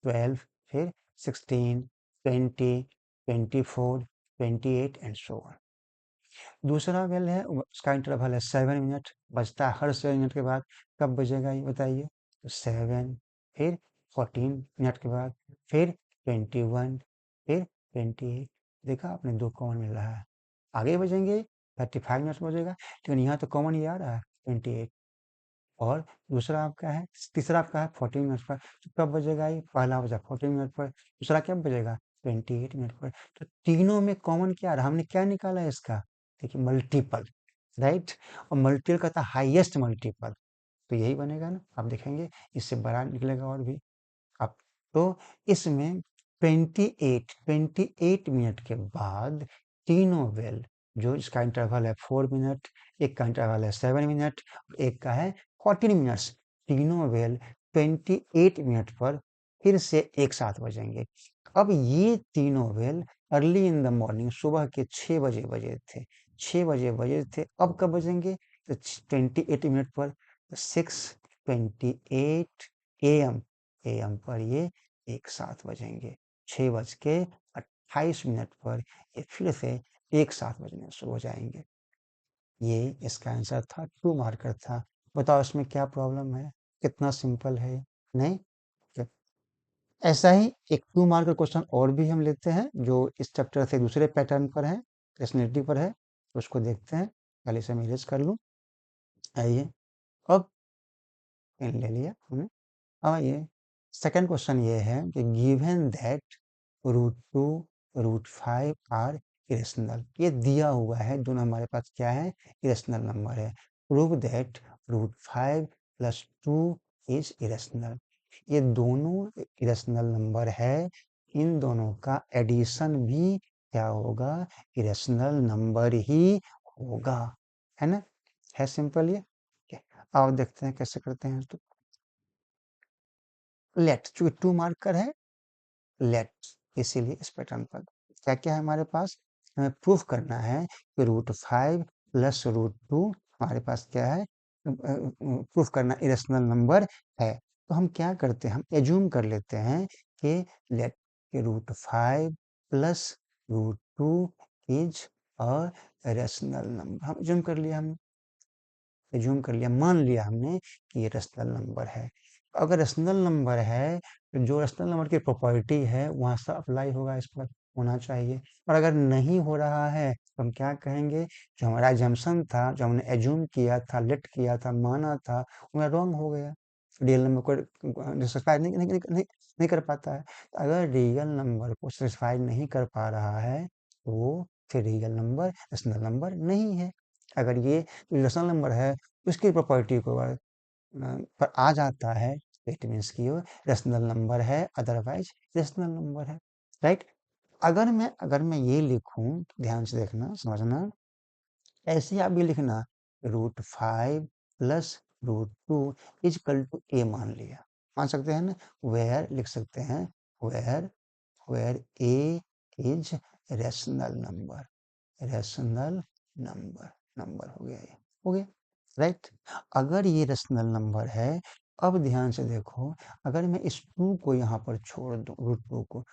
12, फिर 16, 20, 24, 28 एंड सो ऑन। दूसरा बेल है उसका इंटरवल है 7 मिनट, बजता है हर 7 मिनट के बाद, कब बजेगा ये बताइए, तो 7, फिर 14 मिनट के बाद, फिर 21, फिर 28। देखा आपने, 2 कॉमन मिल रहा है, आगे बजेंगे 35 मिनट बजेगा, लेकिन यहाँ तो कॉमन ये आ रहा है 28। और दूसरा आपका है, तीसरा आपका है 14 मिनट पर, तो कब बजेगा ये, पहला बजा 14 मिनट पर, दूसरा कब बजेगा 28 मिनट पर। तो तीनों में कॉमन क्या रहा, हमने क्या निकाला है इसका, देखिए मल्टीपल, राइट। और मल्टीपल का था हाईएस्ट मल्टीपल, तो यही बनेगा ना, आप देखेंगे इससे बड़ा निकलेगा और भी। अब तो इसमें 28 मिनट के बाद तीनों बेल, जो इसका इंटरवल है 4 मिनट, एक का इंटरवल है 7 मिनट, एक का है 14 मिनट्स, तीनों बेल 28 मिनट पर फिर से एक साथ बजेंगे। अब ये तीनों bell early in the morning सुबह के 6 बजे बजे थे, 6 बजे बजे थे। अब कब बजेंगे? तो 28 मिनट पर, 6:28 AM, AM पर ये एक साथ बजेंगे। 6:28 पर ये फिर से एक साथ बजने शुरू हो जाएंगे। ये इसका आंसर था, 2 मार्कर था। बताओ इसमें क्या प्रॉब्लम है? कितना सिंपल है, नहीं? ऐसा ही एक 2 मार्क का क्वेश्चन और भी हम लेते हैं जो इस चैप्टर से दूसरे पैटर्न पर है, पर्सनैलिटी पर है, तो उसको देखते हैं। पहले से मैं इरेज कर लूँ। आइए, अब पेन ले लिया हमने। अब आइए, सेकंड क्वेश्चन ये है कि गिवन दैट √2 √5 आर इरेशनल। ये दिया हुआ है, दोनों हमारे पास क्या है? इरेशनल नंबर है। Prove that √5 + 2 is irrational. ये दोनों इरेशनल नंबर है, इन दोनों का एडिशन भी क्या होगा? इरेशनल नंबर ही होगा, है ना? है सिंपल ये। आओ देखते हैं कैसे करते हैं। तो लेट, चूंकि 2 मार्कर है, लेट, इसीलिए इस पैटर्न पर क्या क्या है हमारे पास? हमें प्रूफ करना है कि √5 + √2 हमारे पास क्या है? प्रूफ करना इरेशनल नंबर है। तो हम क्या करते हैं, हम एज्यूम कर लेते हैं कि लेट के √5 + √2 इज अ रेशनल नंबर। हम एज्यूम कर लिया, हम एज्यूम कर लिया, मान लिया हमने कि ये रेशनल नंबर है। अगर रेशनल नंबर है तो जो रेशनल नंबर की प्रॉपर्टी है वहाँ से अप्लाई होगा, इस पर होना चाहिए। और अगर नहीं हो रहा है तो हम क्या कहेंगे? जो हमारा एजम्पशन था, जो हमने एज्यूम किया था, लेट किया था, माना था, वो रॉन्ग हो गया। रियल नंबर को सेटिस्फाई नहीं कर पाता है। तो अगर रियल नंबर को सेटिस्फाई नहीं कर पा रहा है तो फिर रियल नंबर रेशनल नंबर नहीं है। अगर ये रेशनल नंबर है उसकी प्रॉपर्टी को पर आ जाता है, इट मीन्स कि वो रेशनल नंबर है, अदरवाइज रेशनल नंबर है, राइट? अगर मैं ये लिखूं, ध्यान से देखना, समझना, ऐसे आप भी लिखना, √5 + √2 = a मान लिया, मान सकते हैं ना? वेयर लिख सकते हैं, where where a is rational number, rational number, number हो गया, ये हो गया, राइट? अगर ये रेशनल नंबर है, अब ध्यान से देखो, अगर मैं इस 2 को यहाँ पर छोड़ दूँ, √2 को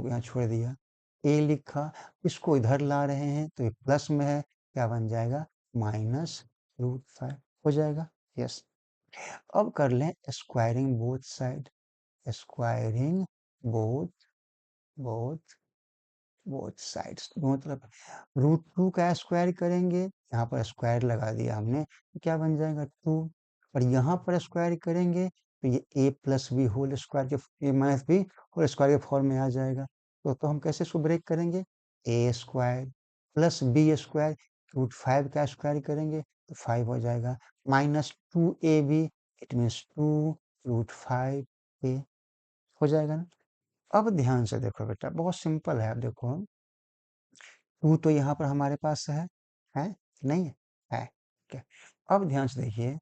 यहाँ छोड़ दिया, ए लिखा, इसको इधर ला रहे हैं तो ये प्लस में है, क्या बन जाएगा? -√5 हो जाएगा। यस। अब कर लें squaring both side, squaring both both both sides, दोनों तरफ। √2 का स्क्वायर करेंगे, यहाँ पर स्क्वायर लगा दिया हमने, तो क्या बन जाएगा? 2। और यहाँ पर स्क्वायर करेंगे तो ये a+b होल स्क्वायर के -b होल स्क्वायर के फॉर्म में आ जाएगा। तो हम कैसे इसको ब्रेक करेंगे? a² + b², √5 का स्क्वायर करेंगे तो 5 हो जाएगा, -2ab, इट मीन्स 2√5a हो जाएगा ना? अब ध्यान से देखो बेटा, बहुत सिंपल है। अब देखो, 2 तो यहाँ पर हमारे पास है नहीं है? है। ठीक है। अब ध्यान से देखिए,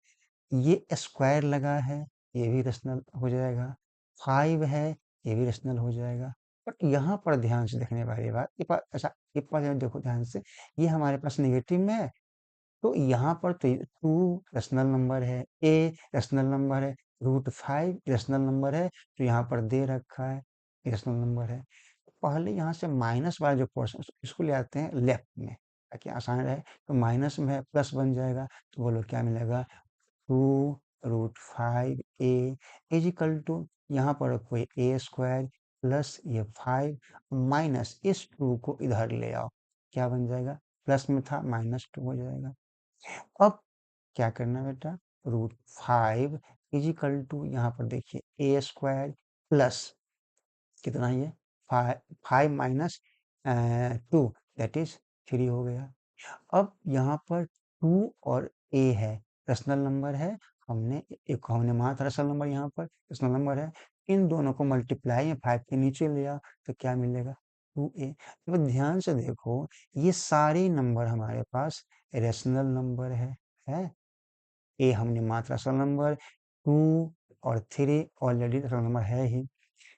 ये स्क्वायर लगा है, ये भी रेशनल हो जाएगा। 5 है, ये भी रेशनल हो जाएगा। बट यहाँ पर ध्यान से देखने वाली बात, अच्छा, ये पर देखो ध्यान से, ये हमारे पास नेगेटिव में है, तो यहाँ पर तो 2 रेशनल नंबर है, a रेशनल नंबर है, √5 रेशनल नंबर है, तो यहाँ पर दे रखा है रेशनल नंबर है। पहले यहाँ से माइनस वाला जो पोर्शन इसको ले आते हैं लेफ्ट में, ताकि आसान रहे। तो माइनस में है, प्लस बन जाएगा, तो बोलो क्या मिलेगा? 2√5a इज इक्वल टू, यहाँ पर कोई a² प्लस ये 5 माइनस इस 2 को इधर ले आओ, क्या बन जाएगा? प्लस में था, -2 हो जाएगा। अब क्या करना है बेटा? √5 इज इक्वल टू, यहाँ पर देखिए a² प्लस कितना ही है? 5 माइनस 2, दैट इज 3 हो गया। अब यहाँ पर 2 और a है, रेशनल नंबर है, हमने एक हमने माना था रेशनल नंबर, यहाँ पर रेशनल नंबर है, इन दोनों को मल्टीप्लाई 5 के नीचे लिया तो क्या मिलेगा? 2a। तो ध्यान से देखो, ये सारे नंबर हमारे पास रेशनल नंबर है। ए हमने मात्रा रेशनल नंबर, 2 और 3 ऑलरेडी रेशनल नंबर है ही।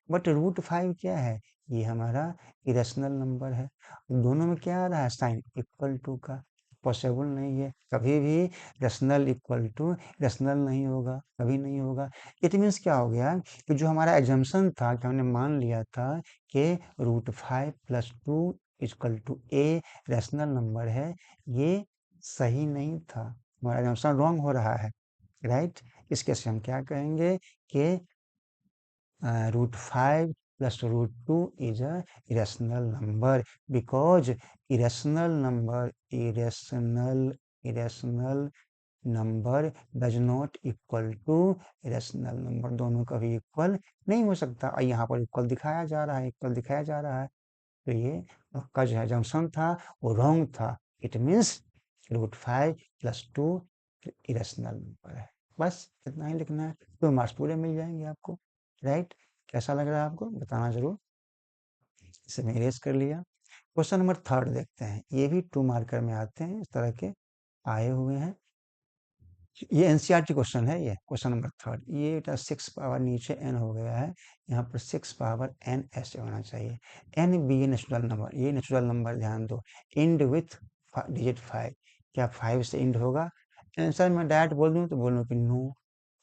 बट √5 क्या है? ये हमारा इरेशनल नंबर है। दोनों में क्या आ रहा है? साइन इक्वल टू का। पॉसिबल नहीं है, कभी भी रेशनल इक्वल टू रेशनल नहीं होगा, कभी नहीं होगा। इट मीन्स क्या हो गया कि जो हमारा एजम्पशन था कि हमने मान लिया था कि √5 + 2 equal to a rational number है, ये सही नहीं था, हमारा एजम्पशन रॉन्ग हो रहा है, राइट। इस केस से हम क्या कहेंगे कि √5 + √2 is a irrational number because irrational number does not equal to irrational number। दोनों कभी इक्वल नहीं हो सकता, और यहाँ पर इक्वल दिखाया जा रहा है, इक्वल दिखाया जा रहा है। तो ये आपका जो है जंक्शन था वो रॉन्ग था। इट मीन्स √5 + 2 इरेशनल नंबर है। बस इतना ही लिखना है, 2 मार्क्स पूरे मिल जाएंगे आपको, राइट। कैसा लग रहा है आपको बताना जरूर। इसे मैं इरेज कर लिया। क्वेश्चन नंबर 3 देखते हैं, ये भी 2 मार्कर में आते हैं, इस तरह के आए हुए हैं। ये एनसीईआरटी क्वेश्चन है, ये क्वेश्चन नंबर 3। ये बेटा 6 पावर नीचे n हो गया है, यहाँ पर 6 पावर n ऐसे होना चाहिए। n भी ये नेचुरल नंबर, ये नेचुरल नंबर ध्यान दो, इंड विथ डिजिट 5। क्या 5 से इंड होगा? आंसर मैं डायरेक्ट बोल दूं तो बोलूं कि नो,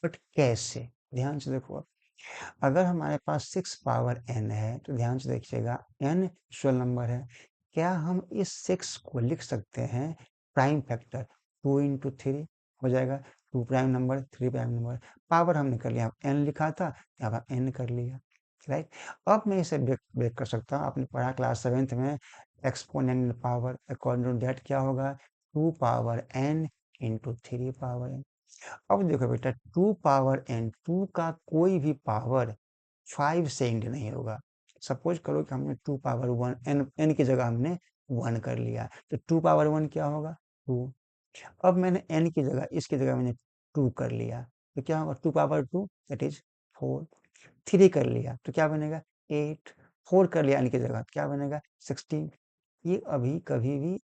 बट कैसे? ध्यान से देखो अब। अगर हमारे पास 6 पावर n है तो ध्यान से देखिएगा, n नेचुरल नंबर है। क्या हम इस 6 को लिख सकते हैं प्राइम फैक्टर? 2 × 3 हो जाएगा, 2 prime number 3 prime number. Power हमने कर लिया, n लिखा था यहाँ पर n कर लिया, राइट। अब मैं इसे ब्रेक ब्रेक कर सकता हूँ। आपने पढ़ा क्लास 7th में exponential power, according to that क्या होगा? 2 पावर n × 3 पावर n। अब देखो बेटा, 2 पावर n, 2 का कोई भी पावर 5 से इंड नहीं होगा। सपोज करो कि हमने 2 पावर 1 n की जगह हमने 1 कर लिया, तो 2 पावर 1 क्या होगा? 2। अब मैंने n की जगह, इसकी जगह मैंने 2 कर लिया, तो क्या होगा? 2 पावर 2 दैट इज 4। 3 कर लिया तो क्या बनेगा? 8। 4 कर लिया n की जगह तो क्या बनेगा? 16। ये अभी कभी भी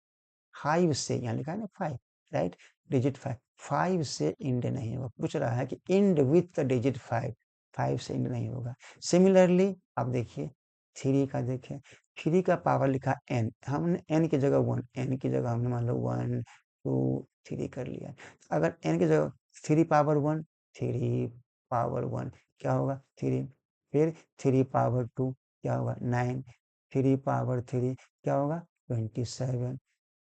5 से, यहाँ लिखा है ना 5, राइट, डिजिट 5, 5 से इंड नहीं होगा। पूछ रहा है कि इंड विथ द डिजिट 5, 5 से इंड नहीं होगा। सिमिलरली आप देखिए 3 का, देखें 3 का पावर लिखा n, हमने n की जगह 1, n की जगह हमने मान लो 1 2 3 कर लिया। अगर n की जगह 3 पावर 1, 3 पावर 1 क्या होगा? 3। फिर 3 पावर 2 क्या होगा? 9। 3 पावर 3 क्या होगा? 27।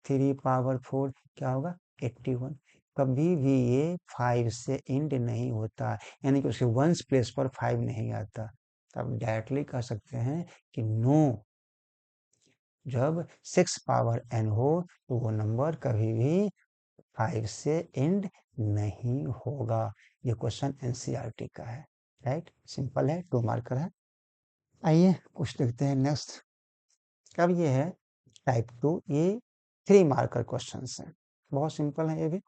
3 पावर 4 क्या होगा? 81। कभी भी ये 5 से इंड नहीं होता, यानी कि उसके वंस प्लेस पर 5 नहीं आता। तो आप डायरेक्टली कह सकते हैं कि नो, जब 6 पावर n हो तो वो नंबर कभी भी 5 से इंड नहीं होगा। ये क्वेश्चन एनसीईआरटी का है, राइट, सिंपल है, 2 मार्कर है। आइए कुछ देखते हैं नेक्स्ट। अब ये है टाइप 2, ये 3 मार्कर क्वेश्चंस हैं, बहुत सिंपल है ये भी।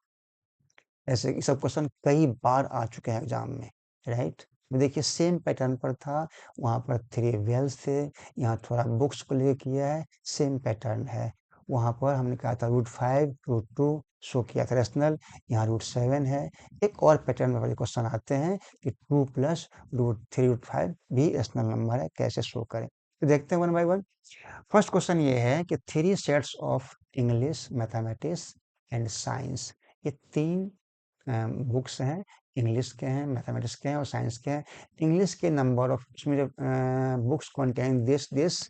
ऐसे ये सब क्वेश्चन कई बार आ चुके हैं एग्जाम में, राइट। देखिए सेम पैटर्न पर था, वहाँ पर 3 वेल्स थे, यहाँ थोड़ा बुक्स को लेके किया है, सेम पैटर्न है। वहाँ पर हमने कहा था √5 √2 शो किया था रेशनल, यहाँ √7 है। एक और पैटर्न में क्वेश्चन आते हैं कि 2 + √3 √5 भी रेशनल नंबर है, कैसे शो करें? तो देखते हैं one by one. First question ये है कि 3 sets of English, mathematics and science, ये 3 बुक्स हैं, इंग्लिश के हैं, मैथमेटिक्स के हैं और साइंस के हैं। इंग्लिश के नंबर ऑफ, इसमें जो books contain this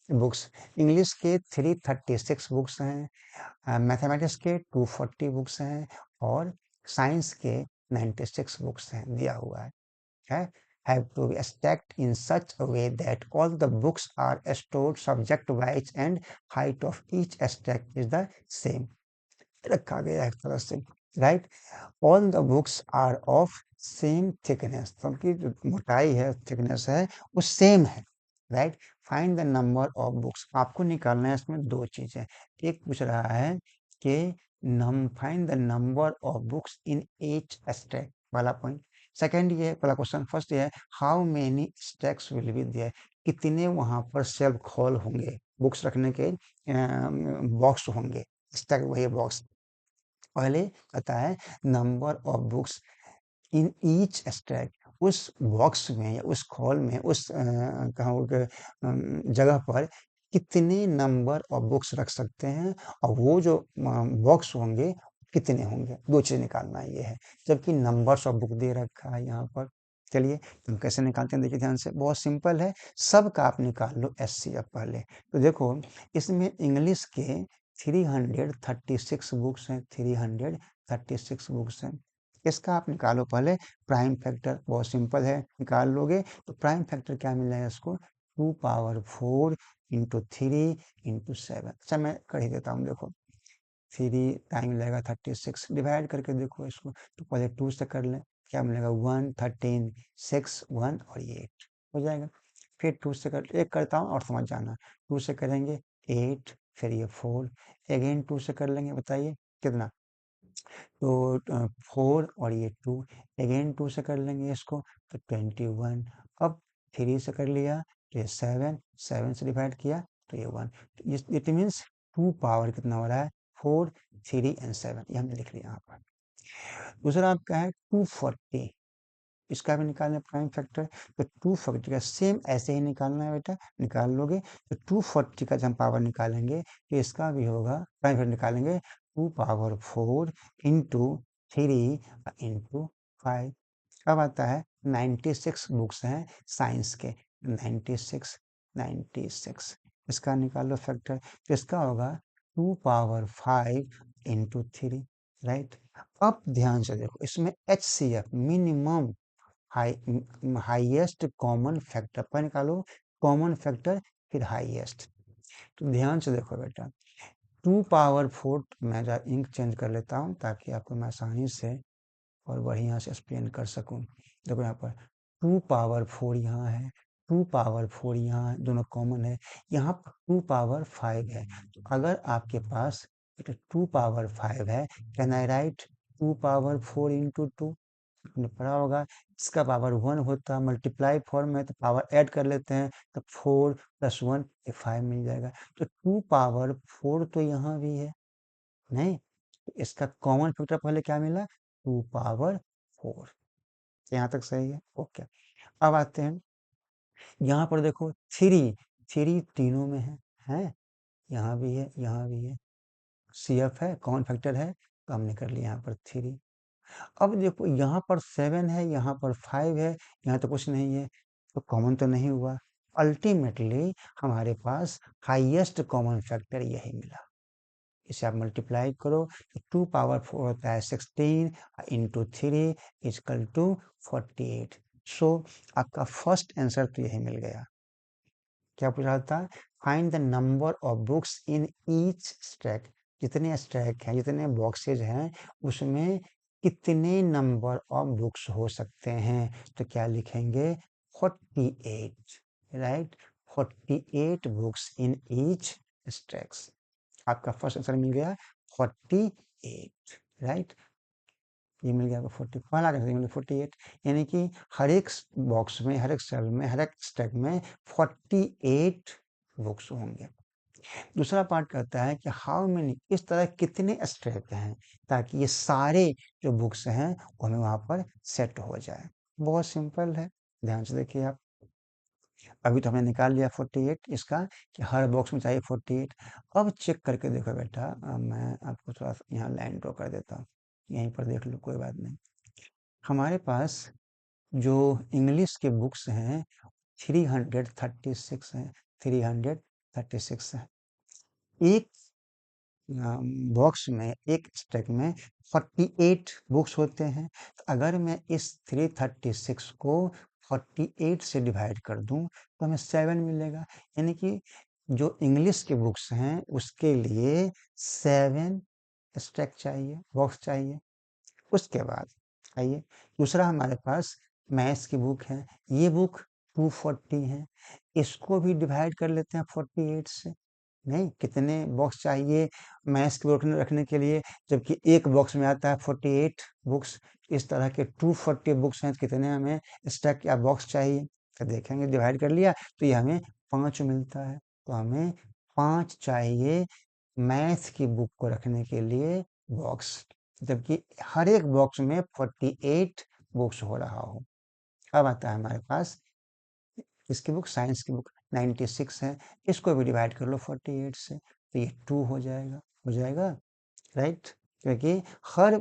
books, English के 336 बुक्स हैं, मैथमेटिक्स के 240 बुक्स हैं और साइंस के 96 बुक्स हैं, दिया हुआ है। Have to be stacked in such a way that all the books are stored subject wise and height of each stack is the same। रखा गया है एक तरह से, right. All the books are of same thickness, सबकी जो मोटाई है, थिकनेस है, वो सेम है, right. Find the number of books, आपको निकालना है इसमें 2 चीजें। एक पूछ रहा है कि find the number of books in each stack वाला पॉइंट। सेकंड ये वाला क्वेश्चन, फर्स्ट ये है how many stacks will be there, कितने वहां पर शेल्फ खोल होंगे, बुक्स रखने के बॉक्स होंगे, स्टैक वही बॉक्स। पहले कहता है number of books in each stack, उस बॉक्स में या उस हॉल में उस कहो कि जगह पर कितने नंबर ऑफ बुक्स रख सकते हैं और वो जो बॉक्स होंगे कितने होंगे, दो चीज निकालना ये है। जबकि नंबर्स ऑफ बुक दे रखा है यहाँ पर। चलिए हम कैसे निकालते हैं, देखिए ध्यान से, बहुत सिंपल है। सब का आप निकाल लो एचसीएफ पहले। तो देखो इसमें इंग्लिश के 336 बुक्स हैं, 336 बुक्स हैं। इसका आप निकालो पहले प्राइम फैक्टर, बहुत सिंपल है, निकाल लोगे तो प्राइम फैक्टर क्या मिलेगा इसको, 2 पावर 4 इंटू 3 इंटू 7। अच्छा मैं कर ही देता हूँ, देखो 3 टाइम मिलेगा 36, डिवाइड करके देखो इसको, तो पहले 2 से कर लें, क्या मिलेगा 1 13 6 1 और ये 8 हो जाएगा। फिर 2 से कर, एक करता हूँ और समझ जाना, 2 से करेंगे 8, फिर ये 4, अगेन 2 से कर लेंगे, बताइए कितना, तो 4 और ये 2, अगेन 2 से कर लेंगे इसको तो 21। अब 3 से कर लिया तो ये 7, 7 से डिवाइड किया तो ये 1। तो इट मीन्स 2 पावर कितना हो रहा है, 4 3 एंड 7, ये हमने लिख लिया यहाँ पर। दूसरा आपका है 240, इसका भी निकालना है प्राइम फैक्टर। तो 240 का सेम ऐसे ही निकालना है बेटा, निकाल लोगे तो 240 का जब हम पावर निकालेंगे तो इसका भी होगा, प्राइम फैक्टर निकालेंगे 2 पावर 4 इंटू 3 इंटू 5। अब आता है 96 बुक्स हैं साइंस के, 96, 96 इसका निकालो फैक्टर, तो इसका होगा 2 पावर 5 इंटू 3, राइट। अब ध्यान से देखो इसमें HCF minimum highest common factor पर निकालो, कॉमन फैक्टर फिर हाईएस्ट। तो ध्यान से देखो बेटा, 2 पावर 4, मैं जरा इंक चेंज कर लेता हूँ ताकि आपको मैं आसानी से और बढ़िया से एक्सप्लेन कर सकूं। देखो यहाँ पर 2 पावर 4 यहाँ है, 2 पावर 4 यहाँ है, दोनों कॉमन है। यहाँ पर 2 पावर 5 है, तो अगर आपके पास 2 पावर 5 है, can I right 2 power 4 into 2, आपने पढ़ा होगा इसका पावर 1 होता है, मल्टीप्लाई फॉर्म में तो पावर ऐड कर लेते हैं, तो 4 + 1 ये 5 मिल जाएगा। तो 2 पावर 4 तो यहाँ भी है, नहीं, तो इसका कॉमन फैक्टर पहले क्या मिला, 2 पावर 4। यहाँ तक सही है, ओके। अब आते हैं यहाँ पर, देखो 3, 3 तीनों में है, यहाँ भी है, यहाँ भी है, सीएफ है, कॉमन फैक्टर है, तो हमने कर लिया यहाँ पर 3। अब देखो यहाँ पर 7 है, यहाँ पर 5 है, यहाँ तो कुछ नहीं है, तो कॉमन तो नहीं हुआ। अल्टीमेटली हमारे पास हाईएस्ट कॉमन फैक्टर यही मिला। इसे आप मल्टीप्लाई करो तो 2 पावर 4 होता है 16 इंटू 3 इजकल टू 48। सो आपका फर्स्ट आंसर तो यही मिल गया। क्या पूछा था, find the number of books in each stack, जितने स्टैक हैं, जितने बॉक्सेज हैं, उसमें कितने नंबर ऑफ बुक्स हो सकते हैं। तो क्या लिखेंगे 48, right, 48 books in each stacks. आपका फर्स्ट आंसर मिल गया 48, राइट, ये मिल गया आपको 40, पहला आंसर मिल गया 48, यानी कि हर एक बॉक्स में, हर एक सेल में, हर एक स्टैक में 48 बुक्स होंगे। दूसरा पार्ट कहता है कि हाउ मेनी, इस तरह कितने स्टैक हैं ताकि ये सारे जो बुक्स हैं वो हमें वहां पर सेट हो जाए। बहुत सिंपल है, ध्यान से देखिए आप। अभी तो हमने निकाल लिया 48 इसका, कि हर बॉक्स में चाहिए 48। अब चेक करके देखो बेटा, मैं आपको थोड़ा सा यहाँ लाइन ड्रॉ कर देता हूँ, यहीं पर देख लो, कोई बात नहीं। हमारे पास जो इंग्लिश के बुक्स हैं 336 हैं, 336 है। एक बॉक्स में, एक स्टैक में 48 बुक्स होते हैं। तो अगर मैं इस 336 को 48 से डिवाइड कर दूं तो हमें 7 मिलेगा, यानी कि जो इंग्लिश के बुक्स हैं उसके लिए 7 स्टैक चाहिए, बॉक्स चाहिए। उसके बाद आइए, दूसरा हमारे पास मैथ्स की बुक है, ये बुक 240 है, इसको भी डिवाइड कर लेते हैं 48 से। नहीं, कितने बॉक्स चाहिए मैथ्स की बुक रखने के लिए, जबकि एक बॉक्स में आता है 48 बुक्स। इस तरह के 240 बुक्स हैं, तो कितने हमें स्टैक या बॉक्स चाहिए, तो देखेंगे डिवाइड कर लिया तो ये हमें 5 मिलता है। तो हमें 5 चाहिए मैथ्स की बुक को रखने के लिए बॉक्स, जबकि हर एक बॉक्स में 48 बुक्स हो रहा हो। अब आता है हमारे पास इसकी बुक, साइंस की बुक 96 है, इसको भी डिवाइड कर लो 48 से, तो ये 2 हो जाएगा, राइट। क्योंकि हर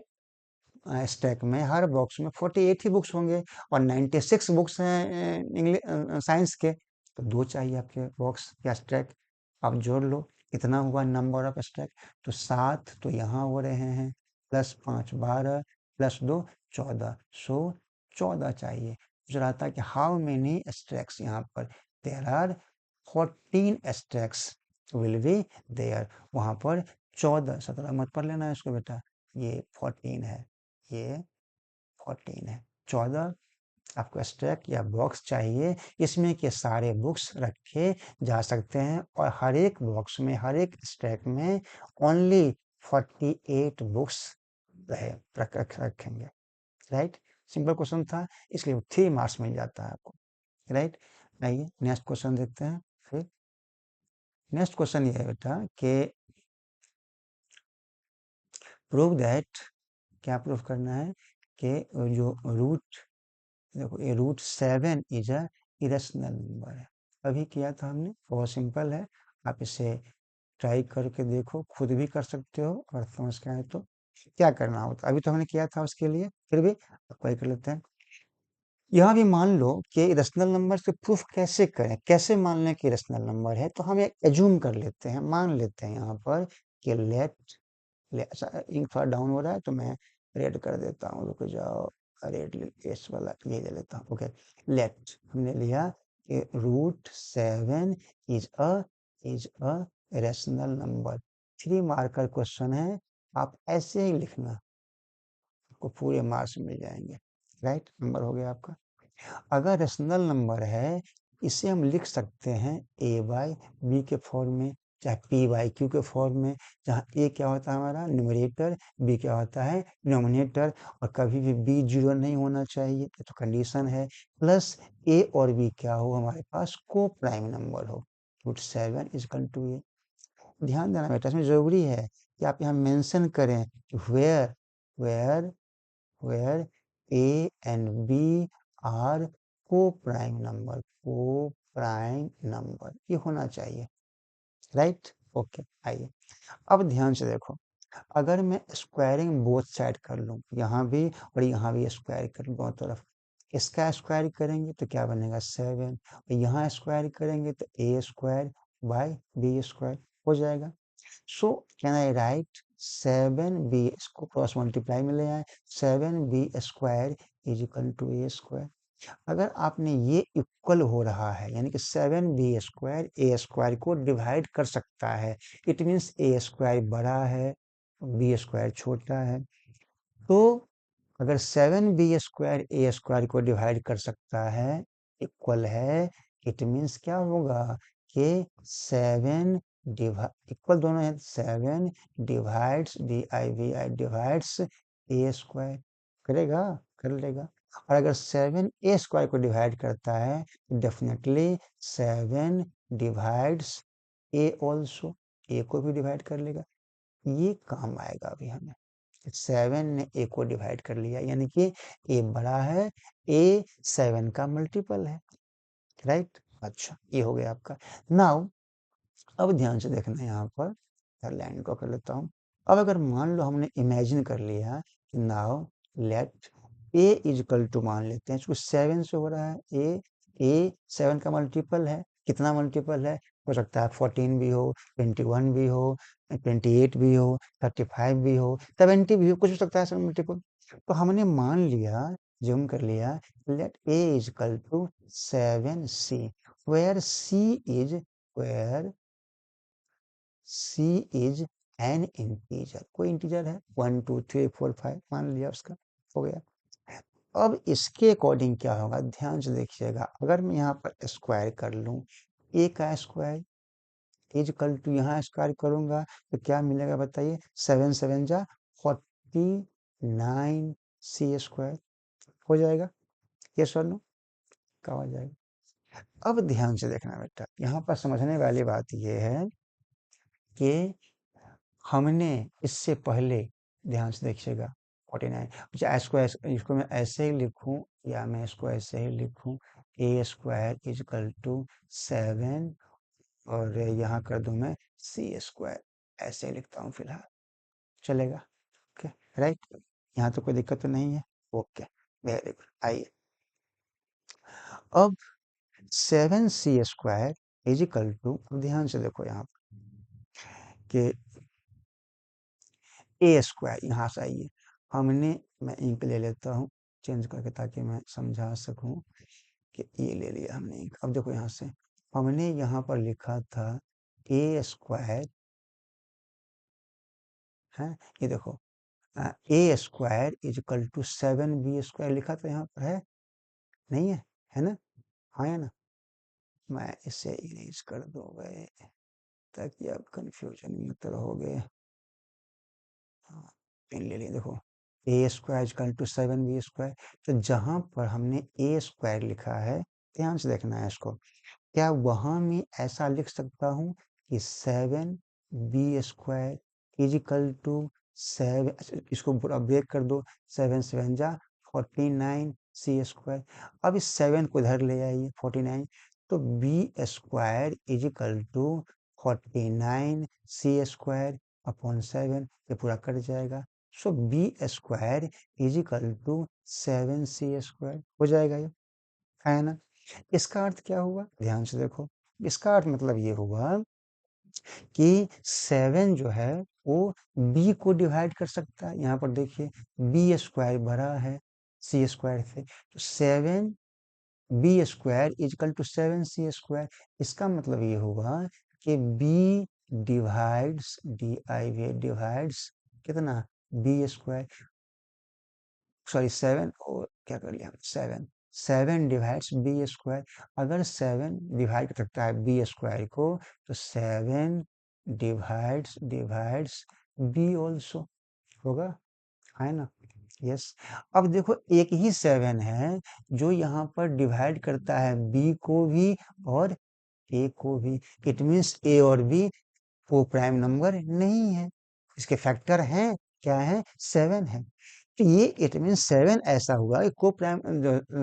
स्टैक में, हर बॉक्स में 48 ही बुक्स होंगे और 96 बुक्स हैं इंग्लिश साइंस के, तो 2 चाहिए आपके बॉक्स या स्टैक। आप जोड़ लो कितना हुआ नंबर ऑफ स्टैक, तो 7 तो यहाँ हो रहे हैं, प्लस 5 12, प्लस 2 14, सो 14 चाहिए। मुझे रहा था कि हाउ मेनी स्टैक्स यहाँ पर, there are 14 stacks will be there, वहाँ पर 14, 17 मत पढ़ लेना है इसको बेटा, ये 14 है, ये 14 है, 14 आपको स्टैक या बॉक्स चाहिए, इसमें के सारे बुक्स रखे जा सकते हैं और हर एक बॉक्स में, हर एक स्टैक में ओनली 48 बुक्स रखेंगे, राइट। सिंपल क्वेश्चन था, इसलिए 3 मार्क्स मिल जाता है आपको, राइट। आइए नेक्स्ट क्वेश्चन देखते हैं। फिर नेक्स्ट क्वेश्चन ये है बेटा कि प्रूव दैट, क्या प्रूव करना है कि जो रूट, देखो ये root 7 is a irrational number है, अभी किया था हमने, बहुत सिंपल है, आप इसे ट्राई करके देखो, खुद भी कर सकते हो और समझ के आए तो क्या करना होता, अभी तो हमने किया था उसके लिए, फिर भी अप्लाई कर लेते हैं। यहाँ भी मान लो कि इरेशनल नंबर से प्रूफ कैसे करें, कैसे मान लें कि इरेशनल नंबर है, तो हम एक एज्यूम कर लेते हैं, मान लेते हैं यहाँ पर कि लेट, अच्छा इंक थोड़ा डाउन हो रहा है तो मैं रेड कर देता हूँ, रुक जाओ, रेड इस वाला ये ले लेता हूँ, ओके। लेट हमने लिया कि root 7 is a rational number, 3 marker question है, आप ऐसे ही लिखना, आपको पूरे मार्क्स मिल जाएंगे, राइट। नंबर हो गया आपका। अगर रेशनल नंबर है, इसे हम लिख सकते हैं ए बाई बी के फॉर्म में, चाहे पी बाई क्यू के फॉर्म में, जहाँ ए क्या होता है हमारा न्यूमरेटर, बी क्या होता है डिनोमिनेटर, और कभी भी बी जीरो नहीं होना चाहिए, ये तो कंडीशन है, प्लस ए और बी क्या हो हमारे पास को प्राइम नंबर हो, रूट 7 इज इक्वल टू ए। ध्यान देना बेटा, इसमें जरूरी है कि आप यहाँ मेंशन करें कि where where where A and B are को प्राइम नंबर, को प्राइम नंबर ये होना चाहिए, राइट, ओके। आइए अब ध्यान से देखो, अगर मैं स्क्वायरिंग बोथ साइड कर लूँ, यहाँ भी और यहाँ भी स्क्वायर कर लूँ दोनों तरफ, इसका स्क्वायर करेंगे तो क्या बनेगा 7, और यहाँ स्क्वायर करेंगे तो ए स्क्वायर बाई बी स्क्वायर हो जाएगा। So can I right 7b, इसको क्रॉस मल्टीप्लाई में ले आए, 7b square is equal to A square. अगर आपने ये इक्वल हो रहा है, यानी कि 7b स्क्वायर ए स्क्वायर को डिवाइड कर सकता है, इट मीन्स ए स्क्वायर बड़ा है, बी स्क्वायर छोटा है, तो अगर 7b स्क्वायर ए स्क्वायर को डिवाइड कर सकता है, इक्वल है, इट मीन्स क्या होगा कि 7 इक्वल दोनों है, 7 divides B I divides A square, करेगा, कर लेगा। और अगर 7 ए स्क्वायर को डिवाइड करता है तो डेफिनेटली 7 डिवाइड्स ए ऑल्सो, ए को भी डिवाइड कर लेगा, ये काम आएगा अभी हमें। 7 ने ए को डिवाइड कर लिया, यानी कि ए बड़ा है, ए 7 का मल्टीपल है, राइट। अच्छा ये हो गया आपका। नाउ अब ध्यान से देखना यहाँ पर, लाइन को कर लेता हूँ। अब अगर मान लो हमने इमेजिन कर लिया कि now let A is equal to, मान लेते हैं इसको 7 से हो रहा है, ए 7 का मल्टीपल है, कितना मल्टीपल है, हो सकता है 14 भी हो, 21 भी हो, 28 भी हो, 35 भी हो, 70 भी हो, कुछ हो सकता है सर मल्टीपल। तो हमने मान लिया, जूम कर लिया, let A is equal to 7c, where C is, where C is an integer, कोई इंटीजर है 1 2 3 4 5 मान लिया उसका, हो गया। अब इसके अकॉर्डिंग क्या होगा, ध्यान से देखिएगा, अगर मैं यहाँ पर स्क्वायर कर लूँ, ए का स्क्वायर इज इक्वल टू, यहाँ स्क्वायर करूंगा तो क्या मिलेगा बताइए, 7 7 जा 49 सी स्क्वायर हो जाएगा, ये सर नो का हो जाएगा। अब ध्यान से देखना बेटा, यहाँ पर समझने वाली बात यह है कि हमने इससे पहले, ध्यान से देखिएगा 49, अच्छा इसको मैं ऐसे ही लिखूं, या मैं इसको ऐसे ही लिखूं, ए स्क्वायर इज इक्वल टू 7 और यहाँ कर दूं मैं सी स्क्वायर, ऐसे ही लिखता हूँ फिलहाल, चलेगा? ओके, राइट, यहाँ तो कोई दिक्कत तो नहीं है। Okay, very good. आइए अब 7c² इज इक्वल टू, ध्यान से देखो यहाँ कि ए स्क्वायर, यहाँ से आइए, हमने, मैं इंक ले लेता हूँ चेंज करके ताकि मैं समझा सकूं कि ये ले लिया हमने इंक। अब देखो यहाँ से हमने यहाँ पर लिखा था ए स्क्वायर है, ये देखो a square is equal to 7b² लिखा था यहाँ पर, है नहीं है? है ना? हाँ या ना? मैं इसे इरेज कर दूंगा ताकि आप कंफ्यूजन में मत रहोगे। हाँ, पेन ले लिए, देखो a square equal to 7b²। तो जहां पर हमने ए स्क्वायर लिखा है, ध्यान से देखना है इसको, क्या वहां में ऐसा लिख सकता हूं कि 7b² इज इक्वल टू 7, इसको पूरा ब्रेक कर दो, 7 7 जा 49c²। अब इस 7 को इधर ले आइए, 49, तो b² is equal to 49c² upon 7, ये पूरा कट जाएगा। सो b² is equal to 7c² हो जाएगा, ये है ना? इसका अर्थ क्या हुआ, ध्यान से देखो, इसका अर्थ मतलब ये हुआ कि 7 जो है वो b को डिवाइड कर सकता है। यहाँ पर देखिए b² बड़ा है c² से, तो 7b² is equal to 7c²। इसका मतलब ये होगा कि b डिवाइड्स कितना, b², सॉरी 7, और क्या कर लिया, 7, 7 डिवाइड्स b²। अगर 7 डिवाइड कर सकता है b² को, तो 7 डिवाइड्स b ऑल्सो होगा, है ना? यस। अब देखो एक ही 7 है जो यहाँ पर डिवाइड करता है b को भी और a को भी। इट मीन्स a और b को प्राइम नंबर नहीं है, इसके फैक्टर हैं, क्या है, 7 है। तो ये इट मीन 7 ऐसा हुआ, को प्राइम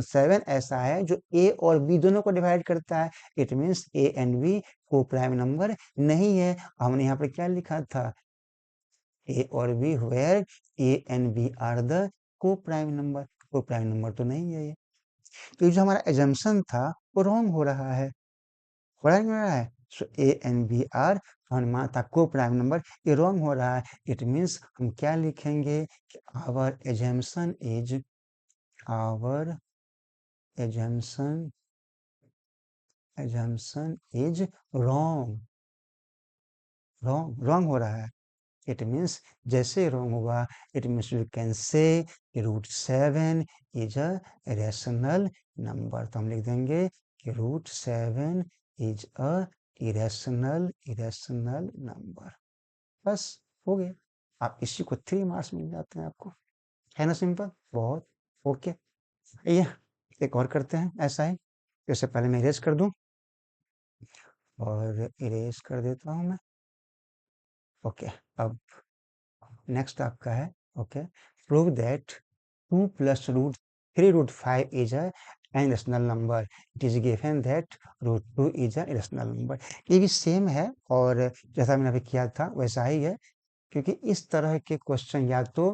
7 ऐसा है जो ए और बी दोनों को डिवाइड करता है। It means A and B को प्राइम नंबर नहीं है। हमने यहाँ पर क्या लिखा था, ए और B where A and B are the को प्राइम नंबर, को प्राइम नंबर तो नहीं है ये। तो ये जो हमारा एजम्पशन था वो रॉन्ग हो रहा है, हो रहा है नहीं हो रहा है? सो ए एंड बी आर माता को प्राइम नंबर, ये रॉन्ग हो रहा है। इट मीन्स हम क्या लिखेंगे कि our our assumption is wrong, wrong हो रहा है। इट मीन्स जैसे रॉन्ग हुआ, it means you can say √7 is a rational number. तो हम लिख देंगे कि √7 इज अ इरेशनल नंबर। बस हो गया, आप इसी को 3 मार्क्स मिल जाते हैं आपको, है ना? सिंपल बहुत। ओके, ये एक और करते हैं ऐसा ही। इससे पहले मैं इरेज कर दूं, और इरेज कर देता हूं मैं। ओके, अब नेक्स्ट आपका है, okay, prove that 2 plus √3 √5 is a irrational number. It is given that √2 is a irrational number. ये भी सेम है, और जैसा मैंने अभी किया था वैसा ही है, क्योंकि इस तरह के क्वेश्चन या तो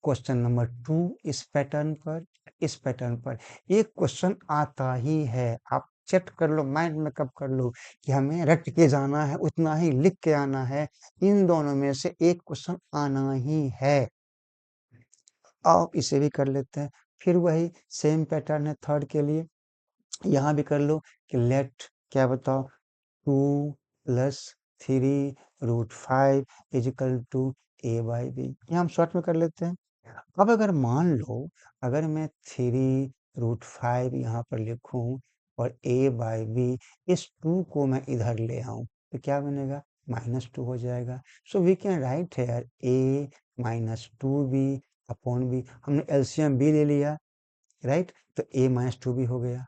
क्वेश्चन नंबर 2 इस पैटर्न पर, इस पैटर्न पर एक क्वेश्चन आता ही है। आप चेक कर लो, माइंड में कब कर लो कि हमें रट के जाना है, उतना ही लिख के आना है, इन दोनों में से एक क्वेश्चन आना ही है। आप इसे भी कर लेते हैं, फिर वही सेम पैटर्न है थर्ड के लिए, यहाँ भी कर लो कि लेट, क्या बताओ, 2 plus 3 √5 is equal to a/b। ये हम शॉर्ट में कर लेते हैं। अब अगर मान लो, अगर मैं 3 √5 यहाँ पर लिखूं और a/b, इस 2 को मैं इधर ले आऊं, तो क्या बनेगा, -2 हो जाएगा। So we can write here a -2b upon b। हमने एलसीएम b ले लिया, राइट, तो a -2b हो गया।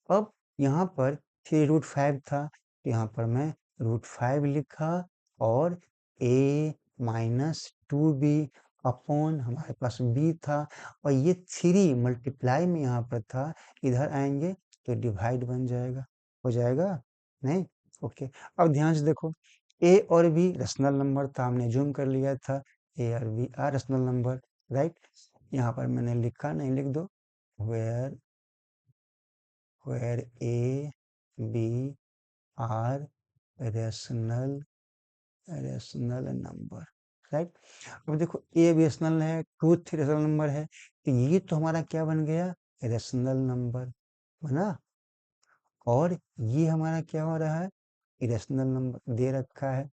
अब यहाँ पर 3 √5 था, तो यहाँ पर मैं √5 लिखा, और a -2b अपॉन हमारे पास बी था, और ये 3 मल्टीप्लाई में यहाँ पर था, इधर आएंगे तो डिवाइड बन जाएगा, हो जाएगा नहीं? ओके। अब ध्यान से देखो, ए और बी रेशनल नंबर था, हमने जूम कर लिया था, ए और B are rational number, right? यहाँ पर मैंने लिखा नहीं, लिख दो, where where A B are rational number, right? अब देखो ए भी रेशनल है, ट्रूथ रेशनल नंबर है, तो ये तो हमारा क्या बन गया, रेशनल नंबर बना, और ये हमारा क्या हो रहा है, इरेशनल नंबर दे रखा है,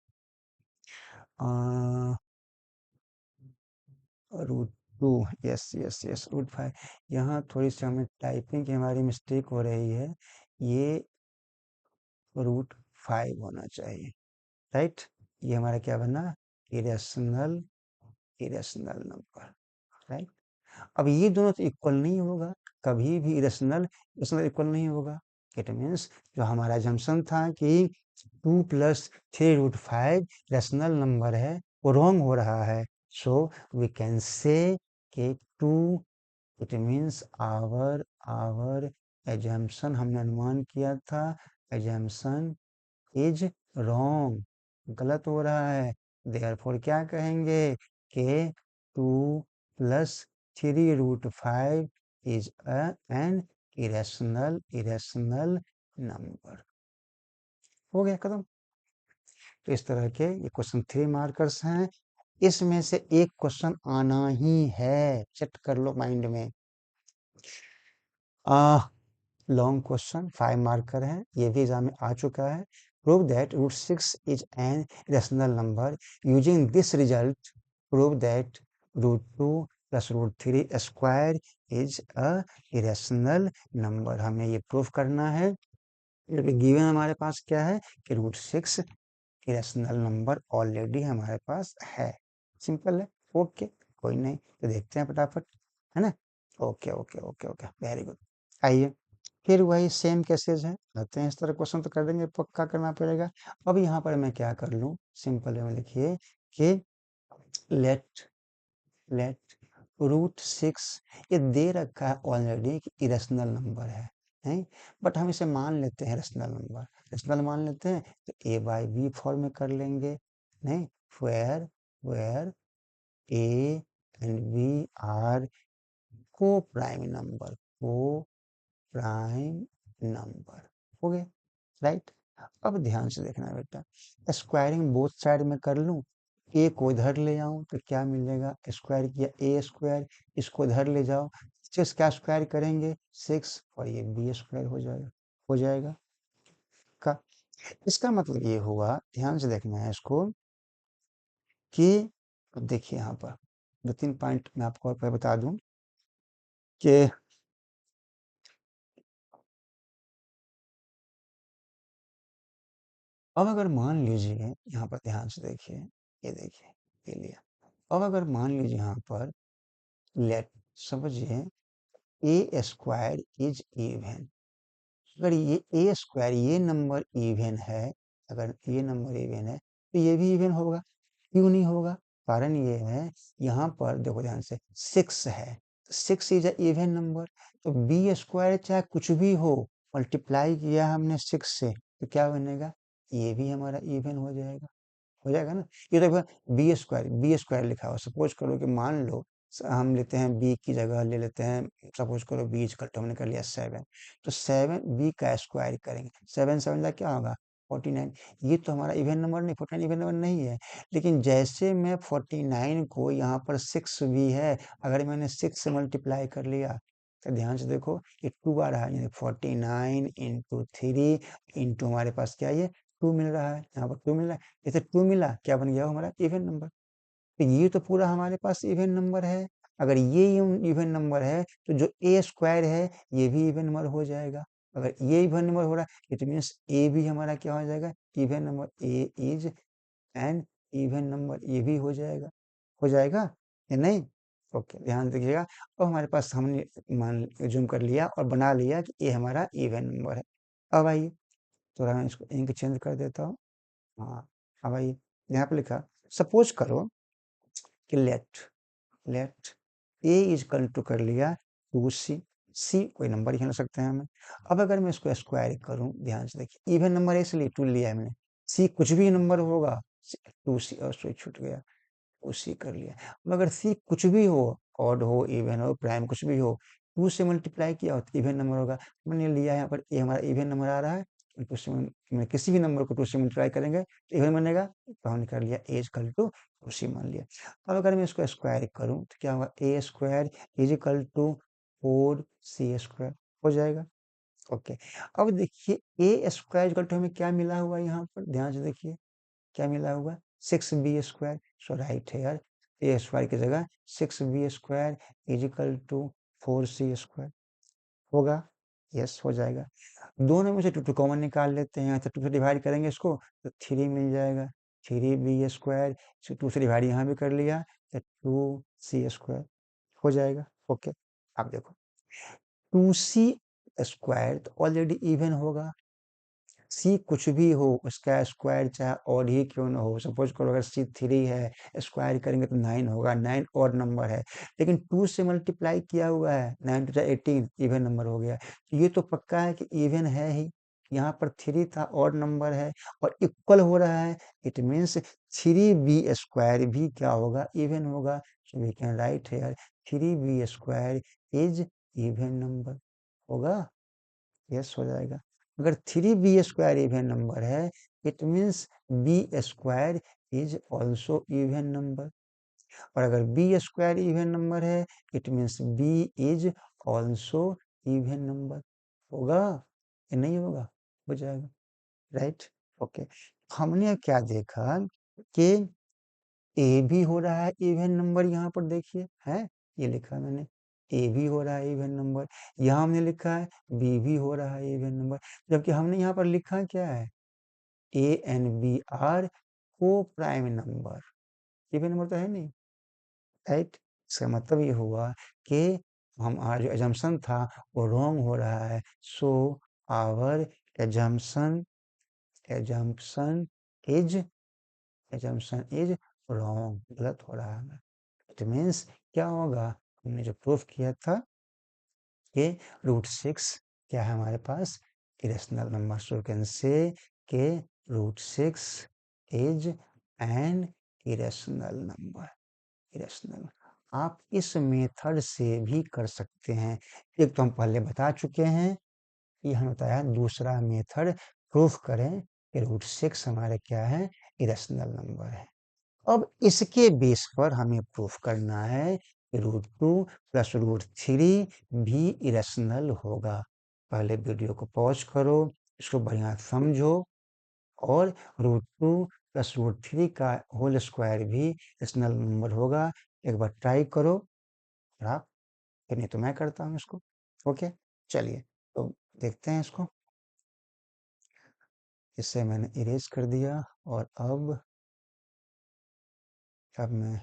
√2, यस यस यस, √5। यहाँ थोड़ी सी हमें टाइपिंग की हमारी मिस्टेक हो रही है, ये √5 होना चाहिए, राइट? ये हमारा क्या बना, इरेशनल नंबर, राइट? अब ये दोनों तो इक्वल नहीं होगा, कभी भी इरेशनल इक्वल नहीं होगा। इट मीन्स जो हमारा जंक्शन था कि 2 + 3√5 रेशनल नंबर है, वो रॉन्ग हो रहा है। सो वी कैन से कि 2, इट मीन्स आवर एजम्पशन, हमने अनुमान किया था, एजम्पशन इज रॉन्ग, गलत हो रहा है। देयरफॉर क्या कहेंगे कि 2 + 3√5 इज एन इरेशनल नंबर। हो गया खत्म। तो इस तरह के ये क्वेश्चन 3 मार्कर्स हैं, इसमें से एक क्वेश्चन आना ही है, सेट कर लो माइंड में। लॉन्ग क्वेश्चन 5 मार्कर है, ये भी एग्जाम में आ चुका है। Prove that √6 is N rational number, using this result prove that √2 + √3 square is a irrational number. हमें ये प्रूव करना है, गिवन हमारे पास क्या है कि √6 इरेशनल नंबर ऑलरेडी हमारे पास है, सिंपल है। ओके, कोई नहीं, तो देखते हैं फटाफट, है ना? Okay okay okay okay, very good. आइए, फिर वही सेम केसेस है, आते हैं, इस तरह क्वेश्चन तो कर देंगे, पक्का करना पड़ेगा। अब यहाँ पर मैं क्या कर लूँ, सिंपल में लिखिए कि लेट लेट √6, ये दे रखा है ऑलरेडी कि इरेशनल नंबर है, नहीं? बट हम इसे मान लेते हैं रेशनल नंबर, रेशनल मान लेते हैं, तो a/b फॉर्म में कर लेंगे, नहीं? Where where a and b are को प्राइम नंबर, को प्राइम नंबर, हो गए, राइट? अब ध्यान से देखना बेटा, स्क्वायरिंग बोथ साइड में कर लूं, ए को इधर ले आऊं तो क्या मिलेगा, स्क्वायर किया ए स्क्वायर, इसको इधर ले जाओ, 6 का स्क्वायर करेंगे 6, और ये बी स्क्वायर हो जाएगा, हो जाएगा का। इसका मतलब ये हुआ, ध्यान से देखना है इसको, कि अब देखिए यहाँ पर 2-3 पॉइंट मैं आपको और बता दूं कि अब अगर मान लीजिए, यहाँ पर ध्यान से देखिए, ये देखिए, ये लिया, अब अगर मान लीजिए यहाँ पर लेट, समझिए ए स्क्वायर इज इवन, अगर ये ए स्क्वायर, ये नंबर इवन है, अगर ये नंबर इवन है तो ये भी इवन होगा, क्यों नहीं होगा? कारण ये है, यहाँ पर देखो ध्यान से, 6 है, 6 इज इवन नंबर, तो बी स्क्वायर चाहे कुछ भी हो, मल्टीप्लाई किया हमने 6 से, तो क्या बनेगा, ये भी हमारा इवन हो जाएगा ना? ये देखो, बी स्क्वायर लिखा हुआ, सपोज करो कि मान लो हम लेते हैं बी की जगह ले लेते हैं, सपोज करो बी इक्वल टू हमने कर लिया 7, तो 7 बी का स्क्वायर करेंगे, 7 7 जा क्या होगा 49। ये तो हमारा इवन नंबर नहीं, 49 इवन नंबर नहीं है, लेकिन जैसे मैं 49 को यहाँ पर 6 भी है, अगर मैंने 6 से मल्टीप्लाई कर लिया, तो ध्यान से देखो ये 2 आ रहा है, यानी 49 इंटू 3 इंटू हमारे पास क्या है, 2 मिल रहा है, यहाँ पर 2 मिल रहा है, जैसे 2 मिला, क्या बन गया हमारा इवन नंबर। तो ये तो पूरा हमारे पास इवन नंबर है, अगर ये इवन नंबर है तो जो ए स्क्वायर है ये भी इवन नंबर हो जाएगा, अगर ये इवन नंबर हो रहा है इट मीन्स ए भी हमारा क्या हो जाएगा, even number, A is an even number, ये भी हो जाएगा या नहीं? ओके, ध्यान दीजिएगा। अब हमारे पास हमने मान जूम कर लिया और बना लिया कि ये हमारा इवन नंबर है। अब आइए, थोड़ा मैं इसको इंक चेंज कर देता हूँ। हाँ, अब आइए, यहाँ पे लिखा, सपोज करो कि let let A is equal to कर लिया 2c, सी कोई नंबर ही ले सकते हैं हमें। अब अगर मैं इसको स्क्वायर करूं, ध्यान से देखिए, इवन नंबर है इसलिए 2 लिया है मैंने, सी कुछ भी नंबर होगा, 2c, और सॉरी छूट गया, उसी कर लिया। मगर सी कुछ भी हो, ऑड हो, इवन हो, प्राइम कुछ भी हो, 2 से मल्टीप्लाई किया हो तो इवन नंबर होगा। मैंने लिया यहाँ पर ए हमारा इवन नंबर आ रहा है, 2 से मैं किसी भी नंबर को 2 से मल्टीप्लाई करेंगे तो इवन बनेगा, तो हमने कर लिया ए इक्वल टू 2c मान लिया। अब अगर मैं इसको स्क्वायर करूं तो क्या होगा, a square is equal to 4c square हो जाएगा। ओके, अब देखिए ए स्क्वायर इक्वल टू हमें क्या मिला हुआ है यहाँ पर, ध्यान से देखिए क्या मिला हुआ, 6b स्क्वायर। सो राइट है यार, ए स्क्वायर की जगह 6b square is equal to 4c square होगा। यस हो जाएगा। दोनों में से 2 कॉमन निकाल लेते हैं, यहाँ से 2 से डिवाइड करेंगे इसको तो 3 मिल जाएगा, 3b स्क्वायर, 2 से डिवाइड यहाँ भी कर लिया तो 2c स्क्वायर हो जाएगा। ओके, अब देखो 2c स्क्वायर तो ऑलरेडी इवन होगा, सी कुछ भी हो उसका स्क्वायर चाहे ऑड ही क्यों ना हो, सपोज करो अगर सी 3 है, स्क्वायर करेंगे तो 9 होगा, 9 ऑड नंबर है, लेकिन 2 से मल्टीप्लाई किया हुआ है, 9 टू 18 इवन नंबर हो गया, तो ये तो पक्का है कि इवन है ही। यहाँ पर 3 था, ऑड नंबर है और इक्वल हो रहा है, इट मीन्स 3b स्क्वायर भी क्या होगा, इवन होगा। So we can write here 3b square is even number होगा। यस हो जाएगा। अगर 3b स्क्वायर इवन नंबर है, it means B square is also even number, और अगर बी स्क्वायर इवन नंबर है, it means B is also even number होगा या नहीं होगा, हो जाएगा, राइट। ओके, हमने अब क्या देखा कि ए भी हो रहा है इवन नंबर, यहाँ पर देखिए है, ये लिखा है मैंने, ए भी हो रहा है इवन नंबर, यहाँ हमने लिखा है बी भी हो रहा है इवन नंबर, जबकि हमने यहाँ पर लिखा क्या है, ए एंड बी आर को प्राइम नंबर, इवन नंबर तो है नहीं, राइट। इसका मतलब ये हुआ कि हमारा जो एजम्पशन था वो रॉन्ग हो रहा है। So our assumption assumption is assumption is wrong, गलत हो रहा है। इट मीन्स क्या होगा, हमने जो प्रूफ किया था कि √6 क्या है हमारे पास, irrational number. So can say के √6 is an irrational number, irrational. आप इस मेथड से भी कर सकते हैं, एक तो हम पहले बता चुके हैं, ये हमें बताया, दूसरा मेथड प्रूफ करें कि √6 हमारे क्या है, इरेशनल नंबर है। अब इसके बेस पर हमें प्रूफ करना है कि √2 प्लस √3 भी इरेशनल होगा। पहले वीडियो को पॉज करो, इसको बढ़िया समझो, और √2 प्लस √3 का होल स्क्वायर भी इरेशनल नंबर होगा। एक बार ट्राई करो, और आप, फिर नहीं तो मैं करता हूँ इसको। ओके, चलिए तो देखते हैं इसको। इससे मैंने इरेज कर दिया, और अब मैं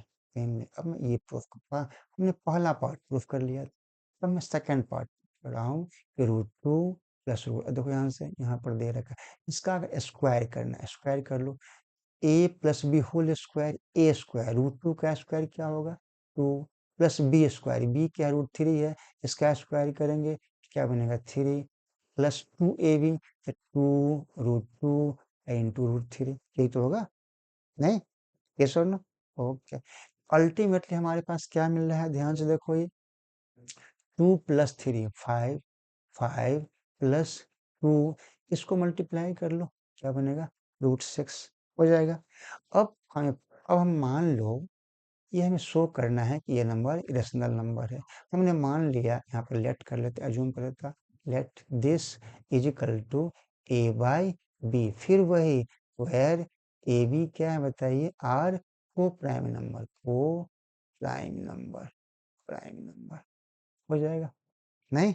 ये प्रूफ हमने पहला पार्ट प्रूफ कर लिया, अब मैं सेकंड पार्ट कर रहा हूँ कि √2 प्लस देखो यहाँ से यहाँ पर दे रखा है, इसका अगर स्क्वायर करना है, स्क्वायर कर लो, ए प्लस बी होल स्क्वायर, ए स्क्वायर √2 का स्क्वायर क्या होगा 2, प्लस बी स्क्वायर, बी क्या √3 है, इसका स्क्वायर करेंगे क्या बनेगा 3, प्लस 2ab, 2 √2 इंटू √3, यही तो होगा, नहीं, यस और नो। ओके, अल्टीमेटली हमारे पास क्या मिल रहा है, ध्यान से देखो, ये 2 प्लस 3 5, 5 प्लस 2, इसको मल्टीप्लाई कर लो, क्या बनेगा √6 हो जाएगा। अब हम मान लो ये हमें शो करना है कि ये नंबर इरेशनल नंबर है, हमने मान लिया, यहाँ पर लेट कर लेते, अज्यूम कर लेता, let this is equal to A by B, फिर वही वेयर ए बी क्या है बताइए, आर को प्राइम नंबर, को प्राइम नंबर, प्राइम नंबर हो जाएगा, नहीं।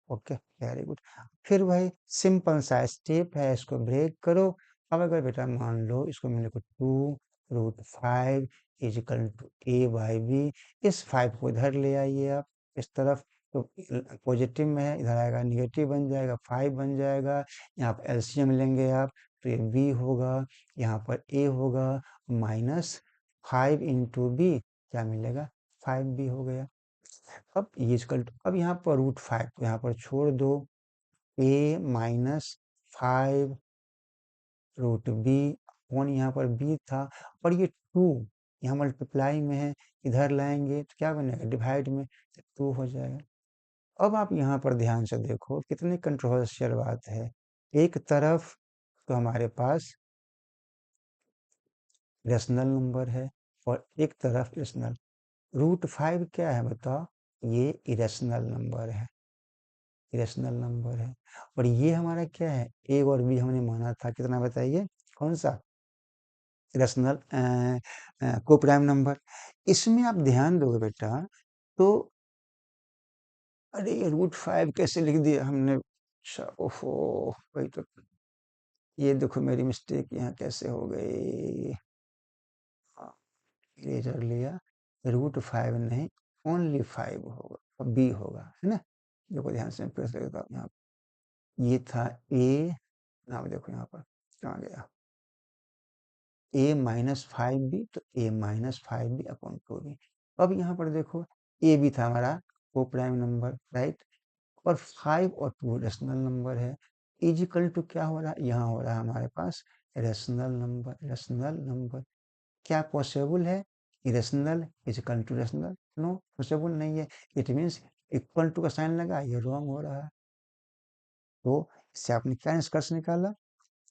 Okay, very good. फिर भाई सिंपल सा स्टेप है, इसको ब्रेक करो। अब अगर बेटा मान लो इसको मेरे को 2 √5 is equal to A by B, इस 5 को इधर ले आइए आप इस तरफ, तो पॉजिटिव में है, इधर आएगा निगेटिव बन जाएगा, 5 बन जाएगा, यहाँ पर एलसीएम लेंगे आप तो ये बी होगा, यहाँ पर ए होगा, -5 इंटू बी क्या मिलेगा 5 भी हो गया। अब ये इक्वल टू, अब यहाँ पर √5 को यहाँ पर छोड़ दो, a minus 5 root B, one यहाँ पर बी था, और ये 2 यहाँ मल्टीप्लाई में है, इधर लाएंगे तो क्या बनेगा, डिवाइड में, तो 2 हो जाएगा। अब आप यहाँ पर ध्यान से देखो कितनी कंट्रोवर्शियल बात है। एक तरफ तो हमारे पास रेशनल नंबर है और एक तरफ इरेशनल। √5 क्या है बताओ, ये इरेशनल नंबर है, इरेशनल नंबर है। और ये हमारा क्या है, ए और बी हमने माना था, कितना बताइए, कौन सा, इरेशनल को प्राइम नंबर। इसमें आप ध्यान दोगे बेटा, तो अरे √5 कैसे लिख दिया हमने, अच्छा ओहो, वही तो, ये देखो मेरी मिस्टेक यहाँ कैसे हो गई, इरेजर लिया, √5 नहीं, ओनली 5 होगा, और बी होगा, है ना। देखो ध्यान से प्रेस लगेगा यहाँ, ये था ए, नाम देखो यहाँ पर कहाँ गया, a माइनस 5b, तो a minus 5b upon 2b। अब यहाँ पर देखो a भी था हमारा को प्राइम नंबर, राइट, और 5 और 2 रेशनल नंबर है, इजिकल टू क्या हो रहा है, यहाँ हो रहा है हमारे पास रेशनल नंबर, रेशनल नंबर। क्या पॉसिबल है, irrational equal to rational, no पॉसिबल नहीं है। इट मीन्स इक्वल टू का साइन लगा, ये रॉन्ग हो रहा है। तो इससे आपने क्या निष्कर्ष निकाला,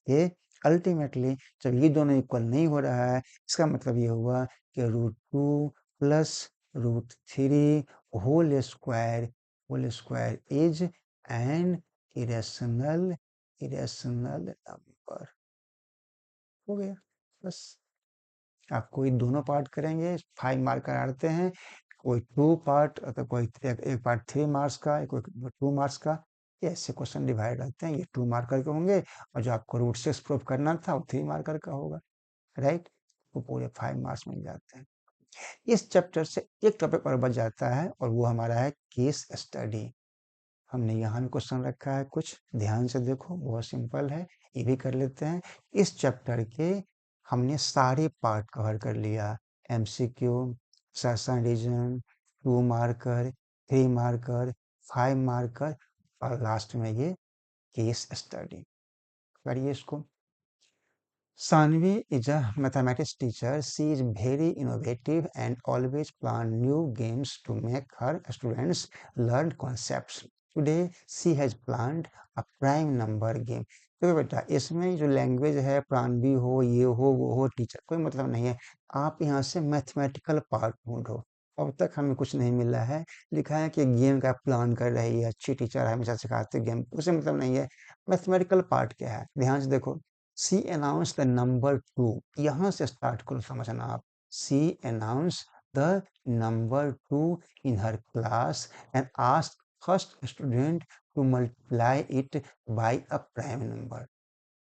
ये अल्टीमेटली जब ये दोनों इक्वल नहीं हो रहा है, इसका मतलब ये हुआ कि √2 plus √3 whole square is an irrational, irrational number. हो गया, बस। आप कोई दोनों पार्ट करेंगे, 5 मार्क कराते हैं, कोई 2 पार्ट, अगर कोई एक पार्ट 3 मार्क्स का, कोई 2 मार्क्स का, ये ऐसे क्वेश्चन डिवाइड रहते हैं, ये 2 मार्कर के होंगे, और जो आपको √6 प्रूव करना था वो 3 मार्कर का होगा, राइट, वो पूरे 5 मार्क्स मिल जाते हैं। इस चैप्टर से एक टॉपिक और बच जाता है, और वो हमारा है केस स्टडी। हमने यहाँ भी क्वेश्चन रखा है, कुछ ध्यान से देखो, बहुत सिंपल है, ये भी कर लेते हैं। इस चैप्टर के हमने सारे पार्ट कवर कर लिया, MCQ, session reason, 2 marker, 3 marker, 5 marker, और लास्ट में ये केस स्टडी। करिए इसको। Sanvi is a mathematics teacher. She is very innovative and always plan new games to make her students learn concepts. Today she has planned a prime number game. देखो बेटा, इसमें जो लैंग्वेज है, प्लान भी हो, ये हो, वो हो, टीचर कोई मतलब नहीं है। आप यहाँ से मैथमेटिकल पार्ट ढूंढो। अब तक हमें कुछ नहीं मिला है, लिखा है कि गेम का प्लान कर रही है, अच्छी टीचर है, हमेशा सिखाते गेम, उसे मतलब नहीं है। मैथमेटिकल पार्ट क्या है, ध्यान से देखो। She announced the number 2, यहाँ से स्टार्ट करो समझना आप। She announced the number 2 in her class and asked first student to multiply it by a prime number.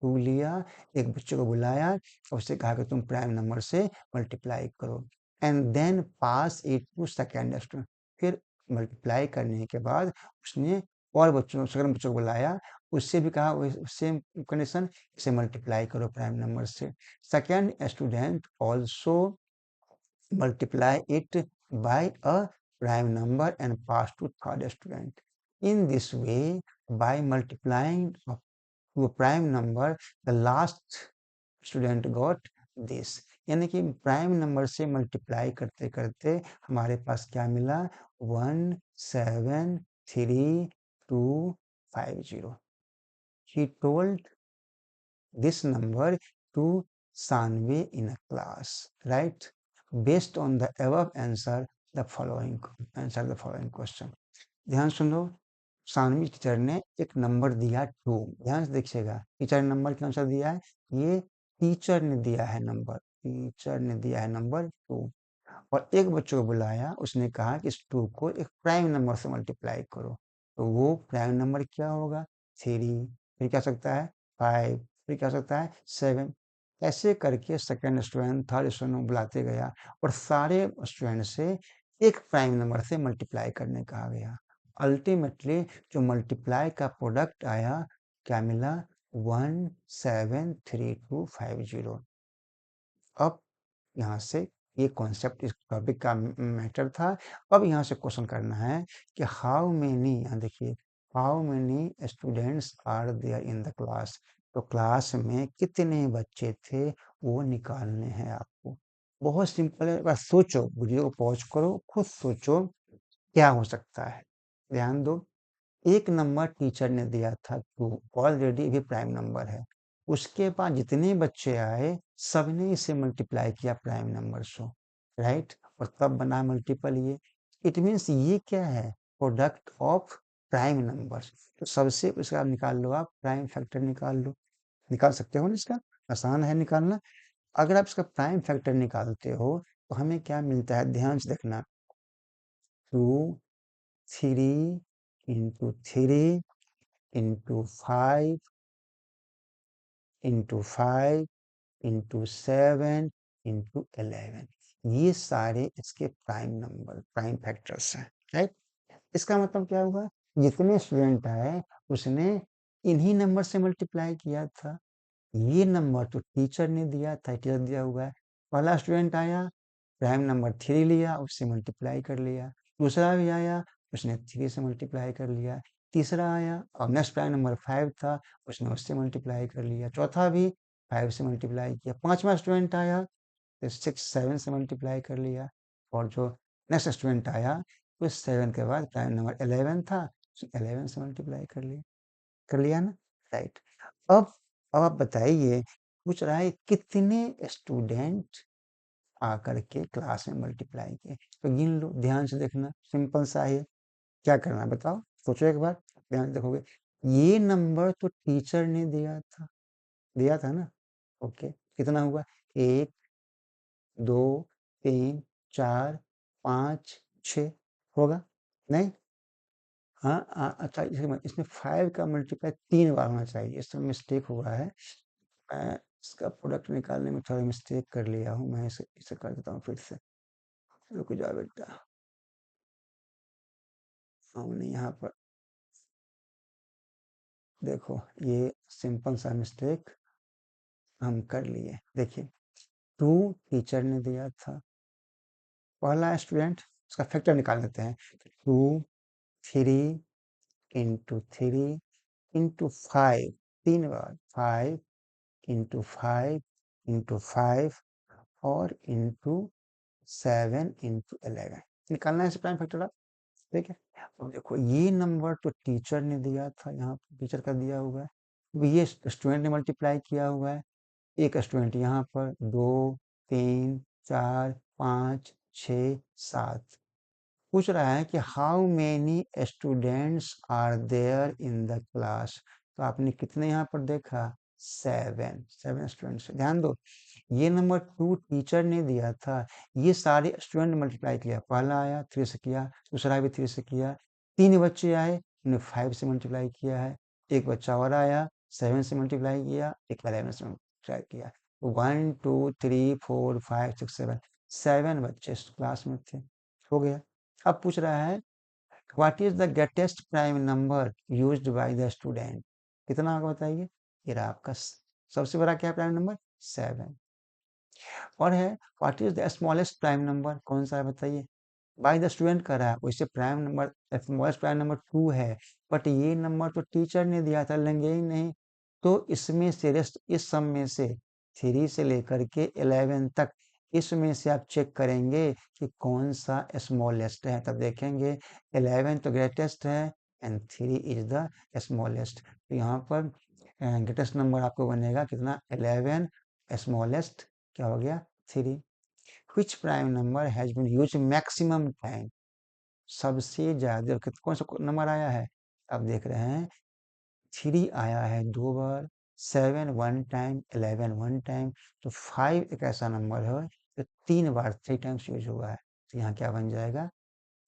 2 लिया, एक बच्चे को बुलाया और उससे कहा कि तुम प्राइम नंबर से मल्टीप्लाई करो, and then pass it to second student. फिर मल्टीप्लाई करने के बाद उसने और बच्चों, सेकंड बच्चों को बुलाया, उससे भी कहा सेम कंडीशन, इसे मल्टीप्लाई करो प्राइम नंबर से। Second student also multiply it by a prime number and pass to third student. In this way, by multiplying to a prime number, the last student got this. यानी कि प्राइम नंबर से मल्टीप्लाई करते करते हमारे पास क्या मिला, 173,250। He told this number to Sanvi in a class, right? Based on the above answer, the following question. ध्यान सुनो, सानवी टीचर ने एक नंबर दिया 2, ध्यान से देखिएगा, टीचर ने नंबर कौन सा दिया है, ये टीचर ने दिया है नंबर, टीचर ने दिया है नंबर 2, और एक बच्चे को बुलाया, उसने कहा कि इस 2 को एक प्राइम नंबर से मल्टीप्लाई करो, तो वो प्राइम नंबर क्या होगा, 3, फिर क्या सकता है 5, फिर क्या सकता है 7। ऐसे करके सेकंड स्टूडेंट, थर्ड स्टूडेंट बुलाते गया, और सारे स्टूडेंट से एक प्राइम नंबर से मल्टीप्लाई करने कहा गया। अल्टीमेटली जो मल्टीप्लाई का प्रोडक्ट आया, क्या मिला, 173,250। अब यहाँ से ये कॉन्सेप्ट इस टॉपिक का मैटर था। अब यहाँ से क्वेश्चन करना है कि हाउ मेनी, यहाँ देखिए, how many students are there in the class. तो क्लास में कितने बच्चे थे वो निकालने हैं आपको। बहुत सिंपल है, बस सोचो, वीडियो को पॉज करो, खुद सोचो क्या हो सकता है। ध्यान दो, एक नंबर टीचर ने दिया था 2, ऑलरेडी भी प्राइम नंबर है। उसके बाद जितने बच्चे आए सबने इसे मल्टीप्लाई किया प्राइम नंबर से, राइट, और तब बना मल्टीपल ये। इट मीन्स ये क्या है, प्रोडक्ट ऑफ प्राइम नंबर्स। तो सबसे उसका आप निकाल लो, आप प्राइम फैक्टर निकाल लो। निकाल सकते हो ना इसका, आसान है निकालना। अगर आप इसका प्राइम फैक्टर निकालते हो तो हमें क्या मिलता है, ध्यान से देखना। 2 3 into 3 into 5 into 5 into 7 into 11, ये सारे इसके प्राइम नंबर, प्राइम फैक्टर्स हैं, राइट। इसका मतलब क्या हुआ, जितने स्टूडेंट आए उसने इन्हीं नंबर से मल्टीप्लाई किया था। ये नंबर तो टीचर ने दिया था, टीचर दिया हुआ है। पहला स्टूडेंट आया, प्राइम नंबर 3 लिया, उससे मल्टीप्लाई कर लिया। दूसरा भी आया, उसने 3 से मल्टीप्लाई कर लिया। तीसरा आया और नेक्स्ट प्राइम नंबर 5 था, उसने उससे मल्टीप्लाई कर लिया। चौथा भी 5 से मल्टीप्लाई किया। पांचवा स्टूडेंट आया तो 6 7 से मल्टीप्लाई कर लिया। और जो नेक्स्ट स्टूडेंट आया, उस 7 के बाद प्राइम नंबर 11 था, उसने 11 से मल्टीप्लाई कर लिया ना, राइट। अब अब आप बताइए, पूछ रहा है कितने स्टूडेंट आकर के क्लास में मल्टीप्लाई किए। तो गिन लो, ध्यान से देखना, सिंपल सा है। क्या करना है बताओ, सोचो एक बार, ध्यान से देखोगे। ये नंबर तो टीचर ने दिया था ना। ओके, कितना हुआ, 1 2 3 4 5 6 होगा, नहीं। हाँ हाँ, अच्छा, इसमें 5 का मल्टीप्लाई 3 बार होना चाहिए, इसमें मिस्टेक हुआ है। मैं इसका प्रोडक्ट निकालने में थोड़ा मिस्टेक कर लिया हूँ, मैं इसे इसे कर देता हूँ फिर से। रुक जाओ बेटा, हमने यहाँ पर देखो, ये सिंपल सा मिस्टेक हम कर लिए। देखिए, 2 टीचर ने दिया था, पहला स्टूडेंट, उसका फैक्टर निकाल लेते हैं। 2 3 इंटू 3 इंटू 5, 3 बार 5 इंटू 5 इंटू 5 और इंटू 7 इंटू 11 निकालना है इसे प्राइम फैक्टर। ठीक है, अब देखो ये नंबर तो टीचर ने दिया था, यहाँ टीचर का दिया हुआ है। अब ये स्टूडेंट ने मल्टीप्लाई किया हुआ है। एक स्टूडेंट यहाँ पर, 2 3 4 5 6 7। पूछ रहा है कि how many students are there in the class. तो आपने कितने यहाँ पर देखा, 7 स्टूडेंट्स। ध्यान दो, ये नंबर 2 टीचर ने दिया था, ये सारे स्टूडेंट मल्टीप्लाई किया। पहला आया 3 से किया, दूसरा भी 3 से किया। 3 बच्चे आए, उन्हें 5 से मल्टीप्लाई किया है। एक बच्चा और आया, 7 से मल्टीप्लाई किया, एक 11 से मल्टीप्लाई किया। 1 2 3 4 5 6 7, 7 बच्चे इस क्लास में थे। हो गया। अब पूछ रहा है what is the greatest prime number used by the student. कितना होगा बताइए। ये रहा आपका सबसे बड़ा क्या प्राइम नंबर, 7। और है what is the smallest prime number, कौन सा है बताइए। बाय द स्टूडेंट कर रहा है, वैसे prime number, smallest prime number 2 है, बट ये नंबर तो टीचर ने दिया था, लेंगे ही नहीं। तो इसमें से रेस्ट, इस सम में से 3 से लेकर के 11 तक, इसमें से आप चेक करेंगे कि कौन सा स्मॉलेस्ट है, तब देखेंगे 11 तो ग्रेटेस्ट है एंड 3 इज द स्मॉलेस्ट। तो यहाँ पर ग्रेटेस्ट नंबर आपको बनेगा कितना, 11, स्मॉलेस्ट क्या हो गया, 3। which prime number has been used maximum time, सबसे ज्यादा कौन सा नंबर आया है, अब देख रहे हैं 3 आया है 2 बार, 7 1 टाइम, 11 1 टाइम। तो 5 एक ऐसा नंबर है जो 3 बार 3 टाइम्स यूज हुआ है। तो यहाँ क्या बन जाएगा,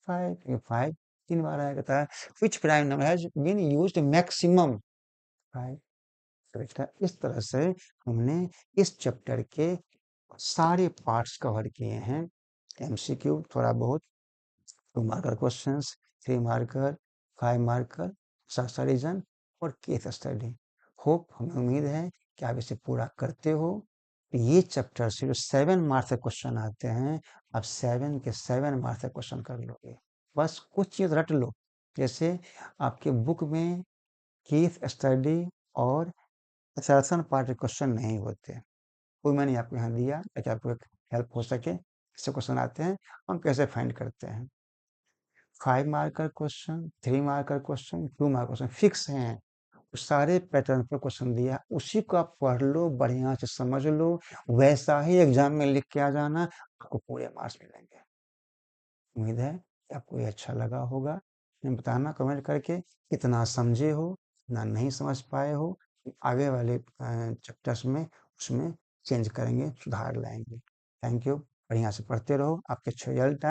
5, ये 5 3 बार आएगा। था which prime number has been used maximum 5। तो बेटा इस तरह से हमने इस चैप्टर के सारे पार्ट्स कवर किए हैं। एमसीक्यू थोड़ा बहुत, 2 मार्कर क्वेश्चंस, 3 मार्कर, 5 मार्कर, सरीजन और केस स्टडी। होप, हमें उम्मीद है कि आप इसे पूरा करते हो। ये चैप्टर से जो 7 मार्क्स के क्वेश्चन आते हैं, आप 7 के 7 मार्क्स के क्वेश्चन कर लोगे। बस कुछ चीज़ रट लो, जैसे आपके बुक में केस स्टडी और असर्शन पार्ट के क्वेश्चन नहीं होते, वो मैंने आपको यहाँ दिया ताकि आपको एक हेल्प हो सके। ऐसे क्वेश्चन आते हैं, हम कैसे फाइंड करते हैं। 5 मार्क का क्वेश्चन, 3 मार्क का क्वेश्चन, 2 मार्क क्वेश्चन फिक्स हैं। सारे पैटर्न पे क्वेश्चन दिया, उसी को आप पढ़ लो, बढ़िया से समझ लो, वैसा ही एग्जाम में लिख के आ जाना, आपको पूरे मार्क्स मिलेंगे। उम्मीद है कि आपको ये अच्छा लगा होगा। हमें बताना कमेंट करके कितना समझे हो, कितना नहीं समझ पाए हो। आगे वाले चैप्टर्स में उसमें चेंज करेंगे, सुधार लाएंगे। Thank you. बढ़िया से पढ़ते रहो, आपके अच्छे रिजल्ट